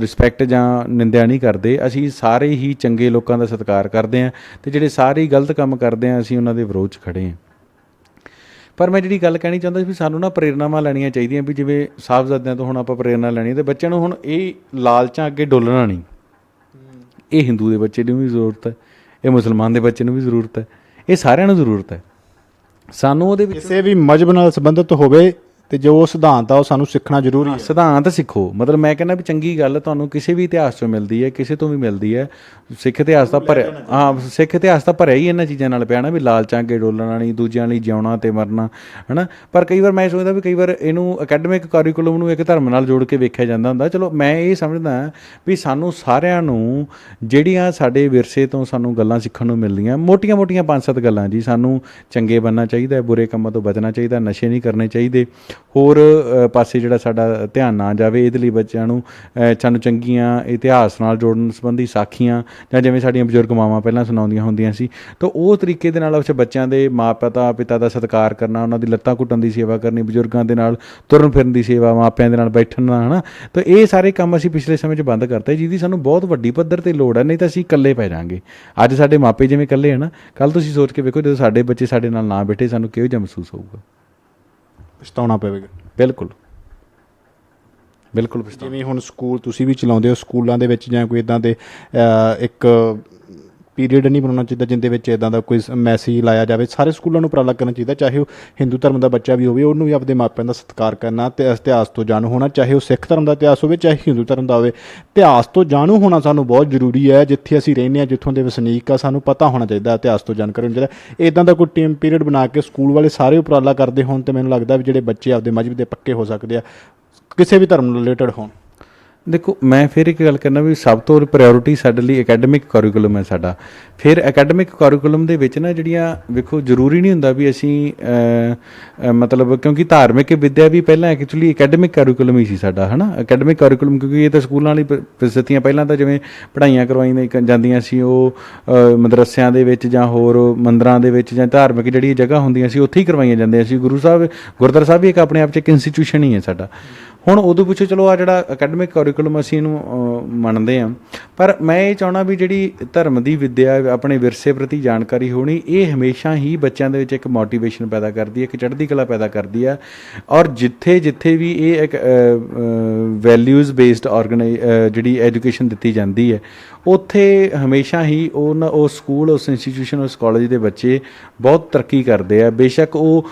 ਰਿਸਪੈਕਟ ਜਾਂ ਨਿੰਦਿਆ ਨਹੀਂ ਕਰਦੇ। ਅਸੀਂ ਸਾਰੇ ਹੀ ਚੰਗੇ ਲੋਕਾਂ ਦਾ ਸਤਿਕਾਰ ਕਰਦੇ ਹਾਂ, ਅਤੇ ਜਿਹੜੇ ਸਾਰੇ ਹੀ ਗਲਤ ਕੰਮ ਕਰਦੇ ਹਾਂ ਅਸੀਂ ਉਹਨਾਂ ਦੇ ਵਿਰੋਧ 'ਚ ਖੜ੍ਹੇ ਹਾਂ। ਪਰ ਮੈਂ ਜਿਹੜੀ ਗੱਲ ਕਹਿਣੀ ਚਾਹੁੰਦਾ ਵੀ ਸਾਨੂੰ ਨਾ ਪ੍ਰੇਰਨਾਵਾਂ ਲੈਣੀਆਂ ਚਾਹੀਦੀਆਂ, ਵੀ ਜਿਵੇਂ ਸਾਹਿਬਜ਼ਾਦਿਆਂ ਤੋਂ ਹੁਣ ਆਪਾਂ ਪ੍ਰੇਰਨਾ ਲੈਣੀ ਹੈ, ਅਤੇ ਬੱਚਿਆਂ ਨੂੰ ਹੁਣ ਇਹ ਲਾਲਚਾਂ ਅੱਗੇ ਡੋਲਣਾ ਨਹੀਂ। ਇਹ ਹਿੰਦੂ ਦੇ ਬੱਚੇ ਨੂੰ ਵੀ ਜ਼ਰੂਰਤ ਹੈ, ਇਹ ਮੁਸਲਮਾਨ ਦੇ ਬੱਚੇ ਨੂੰ ਵੀ ਜ਼ਰੂਰਤ ਹੈ, ਇਹ ਸਾਰਿਆਂ ਨੂੰ ਜ਼ਰੂਰਤ ਹੈ। ਸਾਨੂੰ ਉਹਦੇ ਵਿੱਚ ਕਿਸੇ ਵੀ ਮਜ਼ਹਬ ਨਾਲ ਸੰਬੰਧਿਤ ਹੋਵੇ ਤੇ ਜੋ ਸਿਧਾਂਤ ਆ ਉਹ ਸਾਨੂੰ ਸਿੱਖਣਾ ਜ਼ਰੂਰੀ ਹੈ। ਸਿਧਾਂਤ ਸਿੱਖੋ, ਮਤਲਬ ਮੈਂ ਕਹਿੰਦਾ ਵੀ ਚੰਗੀ ਗੱਲ ਤੁਹਾਨੂੰ ਕਿਸੇ ਵੀ ਇਤਿਹਾਸ 'ਚੋਂ ਮਿਲਦੀ ਹੈ, ਕਿਸੇ ਤੋਂ ਵੀ ਮਿਲਦੀ ਹੈ। ਸਿੱਖ ਇਤਿਹਾਸ ਤਾਂ ਸਿੱਖ ਇਤਿਹਾਸ ਤਾਂ ਭਰਿਆ ਹੀ ਇਹਨਾਂ ਚੀਜ਼ਾਂ ਨਾਲ ਪਿਆ ਨਾ, ਵੀ ਲਾਲਚਾਂ ਅੱਗੇ ਡੋਲਣਾ ਨਹੀਂ, ਦੂਜਿਆਂ ਲਈ ਜਿਉਣਾ ਤੇ ਮਰਨਾ, ਹੈ ਨਾ। ਪਰ ਕਈ ਵਾਰ ਮੈਂ ਸੋਚਦਾ ਵੀ ਕਈ ਵਾਰ ਇਹਨੂੰ ਅਕੈਡਮਿਕ ਕੋਰੀਕੁਲਮ ਨੂੰ ਇੱਕ ਧਰਮ ਨਾਲ ਜੋੜ ਕੇ ਵੇਖਿਆ ਜਾਂਦਾ ਹੁੰਦਾ। ਚਲੋ ਮੈਂ ਇਹ ਸਮਝਦਾ ਵੀ ਸਾਨੂੰ ਸਾਰਿਆਂ ਨੂੰ ਜਿਹੜੀਆਂ ਸਾਡੇ ਵਿਰਸੇ ਤੋਂ ਸਾਨੂੰ ਗੱਲਾਂ ਸਿੱਖਣ ਨੂੰ ਮਿਲਦੀਆਂ, ਮੋਟੀਆਂ 5-7 ਗੱਲਾਂ ਜੀ। ਸਾਨੂੰ ਚੰਗੇ ਬਣਨਾ ਚਾਹੀਦਾ, ਬੁਰੇ ਕੰਮਾਂ ਤੋਂ ਬਚਣਾ ਚਾਹੀਦਾ, ਨਸ਼ੇ ਨਹੀਂ ਕਰਨੇ ਚਾਹੀਦੇ, ਹੋਰ ਪਾਸੇ ਜਿਹੜਾ ਸਾਡਾ ਧਿਆਨ ਨਾ ਜਾਵੇ। ਇਹਦੇ ਲਈ ਬੱਚਿਆਂ ਨੂੰ ਸਾਨੂੰ ਚੰਗੀਆਂ ਇਤਿਹਾਸ ਨਾਲ ਜੋੜਨ ਸੰਬੰਧੀ ਸਾਖੀਆਂ, ਜਾਂ ਜਿਵੇਂ ਸਾਡੀਆਂ ਬਜ਼ੁਰਗ ਮਾਵਾਂ ਪਹਿਲਾਂ ਸੁਣਾਉਂਦੀਆਂ ਹੁੰਦੀਆਂ ਸੀ, ਤਾਂ ਉਹ ਤਰੀਕੇ ਦੇ ਨਾਲ ਬੱਚਿਆਂ ਦੇ ਪਿਤਾ ਦਾ ਸਤਿਕਾਰ ਕਰਨਾ, ਉਹਨਾਂ ਦੀ ਲੱਤਾਂ ਘੁੱਟਣ ਦੀ ਸੇਵਾ ਕਰਨੀ, ਬਜ਼ੁਰਗਾਂ ਦੇ ਨਾਲ ਤੁਰਨ ਫਿਰਨ ਦੀ ਸੇਵਾ, ਮਾਪਿਆਂ ਦੇ ਨਾਲ ਬੈਠਣ ਦਾ, ਹੈ ਨਾ। ਤਾਂ ਇਹ ਸਾਰੇ ਕੰਮ ਅਸੀਂ ਪਿਛਲੇ ਸਮੇਂ 'ਚ ਬੰਦ ਕਰਤੇ, ਜਿਹਦੀ ਸਾਨੂੰ ਬਹੁਤ ਵੱਡੀ ਪੱਧਰ 'ਤੇ ਲੋੜ ਹੈ, ਨਹੀਂ ਤਾਂ ਅਸੀਂ ਇਕੱਲੇ ਪੈ ਜਾਵਾਂਗੇ। ਅੱਜ ਸਾਡੇ ਮਾਪੇ ਜਿਵੇਂ ਇਕੱਲੇ ਹੈ ਨਾ, ਕੱਲ੍ਹ ਤੁਸੀਂ ਸੋਚ ਕੇ ਵੇਖੋ ਜਦੋਂ ਸਾਡੇ ਬੱਚੇ ਸਾਡੇ ਨਾਲ ਨਾ ਬੈਠੇ, ਸਾਨੂੰ ਕਿਹੋ ਜਿਹਾ ਮਹਿਸੂਸ ਹੋਊਗਾ। ਪਛਤਾਉਣਾ ਪਵੇਗਾ। ਬਿਲਕੁਲ ਜਿਵੇਂ ਹੁਣ ਸਕੂਲ ਤੁਸੀਂ ਵੀ ਚਲਾਉਂਦੇ ਹੋ, ਸਕੂਲਾਂ ਦੇ ਵਿੱਚ ਜਾਂ ਕੋਈ ਇੱਦਾਂ ਦੇ ਇੱਕ ਪੀਰੀਅਡ ਨਹੀਂ ਬਣਾਉਣਾ ਚਾਹੀਦਾ ਜਿਹਦੇ ਵਿੱਚ ਇੱਦਾਂ ਦਾ ਕੋਈ ਮੈਸੇਜ ਲਾਇਆ ਜਾਵੇ। ਸਾਰੇ ਸਕੂਲਾਂ ਨੂੰ ਉਪਰਾਲਾ ਕਰਨਾ ਚਾਹੀਦਾ, ਚਾਹੇ ਉਹ ਹਿੰਦੂ ਧਰਮ ਦਾ ਬੱਚਾ ਵੀ ਹੋਵੇ, ਉਹਨੂੰ ਵੀ ਆਪਣੇ ਮਾਪਿਆਂ ਦਾ ਸਤਿਕਾਰ ਕਰਨਾ ਅਤੇ ਇਤਿਹਾਸ ਤੋਂ ਜਾਣੂ ਹੋਣਾ, ਚਾਹੇ ਉਹ ਸਿੱਖ ਧਰਮ ਦਾ ਇਤਿਹਾਸ ਹੋਵੇ, ਚਾਹੇ ਹਿੰਦੂ ਧਰਮ ਦਾ ਹੋਵੇ। ਇਤਿਹਾਸ ਤੋਂ ਜਾਣੂ ਹੋਣਾ ਸਾਨੂੰ ਬਹੁਤ ਜ਼ਰੂਰੀ ਹੈ। ਜਿੱਥੇ ਅਸੀਂ ਰਹਿੰਦੇ ਹਾਂ, ਜਿੱਥੋਂ ਦੇ ਵਸਨੀਕ ਆ, ਸਾਨੂੰ ਪਤਾ ਹੋਣਾ ਚਾਹੀਦਾ, ਇਤਿਹਾਸ ਤੋਂ ਜਾਣਕਾਰੀ ਹੋਣੀ ਚਾਹੀਦਾ। ਇੱਦਾਂ ਦਾ ਕੋਈ ਟਾਈਮ ਪੀਰੀਅਡ ਬਣਾ ਕੇ ਸਕੂਲ ਵਾਲੇ ਸਾਰੇ ਉਪਰਾਲਾ ਕਰਦੇ ਹੋਣ, ਤਾਂ ਮੈਨੂੰ ਲੱਗਦਾ ਵੀ ਜਿਹੜੇ ਬੱਚੇ ਆਪਦੇ ਮਜ਼ਹਬ ਦੇ ਪੱਕੇ ਹੋ ਸਕਦੇ ਆ, ਕਿਸੇ ਵੀ ਧਰਮ ਨਾਲ ਰਿਲੇਟਡ ਹੋਣ। ਦੇਖੋ, ਮੈਂ ਫਿਰ ਇੱਕ ਗੱਲ ਕਰਨਾ ਵੀ ਸਭ ਤੋਂ ਪ੍ਰਾਇਓਰਿਟੀ ਸਾਡੇ ਲਈ ਅਕੈਡਮਿਕ ਕੋਰੀਕੁਲਮ ਹੈ ਸਾਡਾ। ਫਿਰ ਅਕੈਡਮਿਕ ਕੋਰੀਕੁਲਮ ਦੇ ਵਿੱਚ ਨਾ ਜਿਹੜੀਆਂ, ਵੇਖੋ ਜ਼ਰੂਰੀ ਨਹੀਂ ਹੁੰਦਾ ਵੀ ਅਸੀਂ ਮਤਲਬ, ਕਿਉਂਕਿ ਧਾਰਮਿਕ ਵਿੱਦਿਆ ਵੀ ਪਹਿਲਾਂ ਐਕਚੁਅਲੀ ਅਕੈਡਮਿਕ ਕੋਰੀਕੁਲਮ ਹੀ ਸੀ ਸਾਡਾ, ਹੈ ਨਾ। ਅਕੈਡਮਿਕ ਕੋਰੀਕੁਲਮ ਕਿਉਂਕਿ ਇਹ ਤਾਂ ਸਕੂਲਾਂ ਵਾਲੀ ਪ੍ਰਸਥਿਤੀਆਂ ਪਹਿਲਾਂ ਤਾਂ ਜਿਵੇਂ ਪੜ੍ਹਾਈਆਂ ਕਰਵਾਈਆਂ ਜਾਂਦੀਆਂ ਸੀ, ਉਹ ਮਦਰਸਿਆਂ ਦੇ ਵਿੱਚ ਜਾਂ ਹੋਰ ਮੰਦਰਾਂ ਦੇ ਵਿੱਚ ਜਾਂ ਧਾਰਮਿਕ ਜਿਹੜੀਆਂ ਜਗ੍ਹਾ ਹੁੰਦੀਆਂ ਸੀ ਉੱਥੇ ਹੀ ਕਰਵਾਈਆਂ ਜਾਂਦੀਆਂ ਸੀ। ਗੁਰਦੁਆਰਾ ਸਾਹਿਬ ਵੀ ਇੱਕ ਆਪਣੇ ਆਪ 'ਚ ਇੱਕ ਇੰਸਟੀਟਿਊਸ਼ਨ ਹੀ ਹੈ ਸਾਡਾ। ਹੁਣ ਉਦੋਂ ਪਿੱਛੇ ਚਲੋ ਆ ਜਿਹੜਾ ਅਕੈਡਮਿਕ ਕੋਰੀਕੁਲਮ ਅਸੀਂ ਇਹਨੂੰ ਮੰਨਦੇ ਹਾਂ, ਪਰ ਮੈਂ ਇਹ ਚਾਹੁੰਦਾ ਵੀ ਜਿਹੜੀ ਧਰਮ ਦੀ ਵਿੱਦਿਆ, ਆਪਣੇ ਵਿਰਸੇ ਪ੍ਰਤੀ ਜਾਣਕਾਰੀ ਹੋਣੀ, ਇਹ ਹਮੇਸ਼ਾ ਹੀ ਬੱਚਿਆਂ ਦੇ ਵਿੱਚ ਇੱਕ ਮੋਟੀਵੇਸ਼ਨ ਪੈਦਾ ਕਰਦੀ ਹੈ, ਇੱਕ ਚੜ੍ਹਦੀ ਕਲਾ ਪੈਦਾ ਕਰਦੀ ਹੈ। ਔਰ ਜਿੱਥੇ ਵੀ ਇਹ ਇੱਕ ਵੈਲਿਊਜ਼ ਬੇਸਡ ਜਿਹੜੀ ਐਜੂਕੇਸ਼ਨ ਦਿੱਤੀ ਜਾਂਦੀ ਹੈ, ਉੱਥੇ ਹਮੇਸ਼ਾ ਹੀ ਉਹ ਸਕੂਲ, ਉਸ ਇੰਸਟੀਟਿਊਸ਼ਨ, ਉਸ ਕਾਲਜ ਦੇ ਬੱਚੇ ਬਹੁਤ ਤਰੱਕੀ ਕਰਦੇ ਆ। ਬੇਸ਼ੱਕ ਉਹ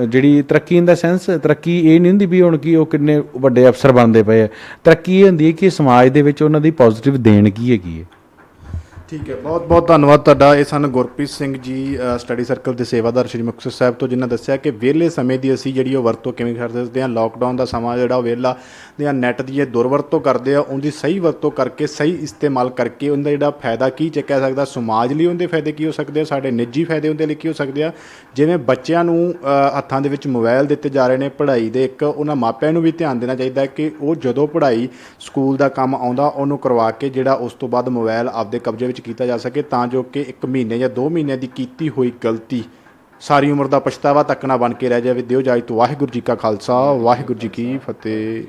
ਜਿਹੜੀ ਤਰੱਕੀ ਇਨ ਦਾ ਸੈਂਸ, ਤਰੱਕੀ ਇਹ ਨਹੀਂ ਹੁੰਦੀ ਵੀ ਹੁਣ ਕਿ ਉਹ ਕਿੰਨੇ ਵੱਡੇ ਅਫਸਰ ਬਣਦੇ ਪਏ ਆ। ਤਰੱਕੀ ਇਹ ਹੁੰਦੀ ਹੈ ਕਿ ਸਮਾਜ ਦੇ ਵਿੱਚ ਉਹਨਾਂ ਦੀ ਪੋਜ਼ੀਟਿਵ ਦੇਣ ਕੀ ਹੈਗੀ ਹੈ। ਠੀਕ ਹੈ, ਬਹੁਤ ਬਹੁਤ ਧੰਨਵਾਦ ਤੁਹਾਡਾ। ਇਹ ਸਨ ਗੁਰਪ੍ਰੀਤ ਸਿੰਘ ਜੀ, ਸਟੱਡੀ ਸਰਕਲ ਦੇ ਸੇਵਾਦਾਰ ਸ਼੍ਰੀ ਮੁਕਤਸਰ ਸਾਹਿਬ ਤੋਂ, ਜਿਨ੍ਹਾਂ ਦੱਸਿਆ ਕਿ ਵਿਹਲੇ ਸਮੇਂ ਦੀ ਅਸੀਂ ਜਿਹੜੀ ਉਹ ਵਰਤੋਂ ਕਿਵੇਂ ਕਰ ਸਕਦੇ ਹਾਂ। ਲੋਕਡਾਊਨ ਦਾ ਸਮਾਂ ਜਿਹੜਾ ਉਹ ਵਿਹਲਾ ਜਾਂ ਨੈੱਟ ਦੀ ਜੇ ਦੁਰਵਰਤੋਂ ਕਰਦੇ ਆ, ਉਹਦੀ ਸਹੀ ਵਰਤੋਂ ਕਰਕੇ, ਸਹੀ ਇਸਤੇਮਾਲ ਕਰਕੇ ਉਹਦਾ ਜਿਹੜਾ ਫਾਇਦਾ ਕੀ ਚੱਕਿਆ ਸਕਦਾ, ਸਮਾਜ ਲਈ ਉਹਦੇ ਫਾਇਦੇ ਕੀ ਹੋ ਸਕਦੇ ਆ, ਸਾਡੇ ਨਿੱਜੀ ਫਾਇਦੇ ਉਹਦੇ ਲਈ ਕੀ ਹੋ ਸਕਦੇ ਆ। ਜਿਵੇਂ ਬੱਚਿਆਂ ਨੂੰ ਹੱਥਾਂ ਦੇ ਵਿੱਚ ਮੋਬਾਈਲ ਦਿੱਤੇ ਜਾ ਰਹੇ ਨੇ ਪੜ੍ਹਾਈ ਦੇ, ਇੱਕ ਉਹਨਾਂ ਮਾਪਿਆਂ ਨੂੰ ਵੀ ਧਿਆਨ ਦੇਣਾ ਚਾਹੀਦਾ ਕਿ ਉਹ ਜਦੋਂ ਪੜ੍ਹਾਈ ਸਕੂਲ ਦਾ ਕੰਮ ਆਉਂਦਾ ਉਹਨੂੰ ਕਰਵਾ ਕੇ ਜਿਹੜਾ ਉਸ ਤੋਂ ਬਾਅਦ ਮੋਬਾਈਲ ਆਪਦੇ ਕਬਜ਼ੇ ਵਿੱਚ ਕੀਤਾ ਜਾ ਸਕੇ, ਤਾਂ ਜੋ ਕਿ 1 ਮਹੀਨੇ ਜਾਂ 2 ਮਹੀਨਿਆਂ ਦੀ ਕੀਤੀ ਹੋਈ ਗਲਤੀ ਸਾਰੀ ਉਮਰ ਦਾ ਪਛਤਾਵਾ ਤੱਕ ਨਾ ਬਣ ਕੇ ਰਹਿ ਜਾਵੇ। ਦਿਓ ਇਜਾਜ਼ਤ। ਵਾਹਿਗੁਰੂ ਜੀ ਕਾ ਖਾਲਸਾ, ਵਾਹਿਗੁਰੂ ਜੀ ਕੀ ਫਤਿਹ।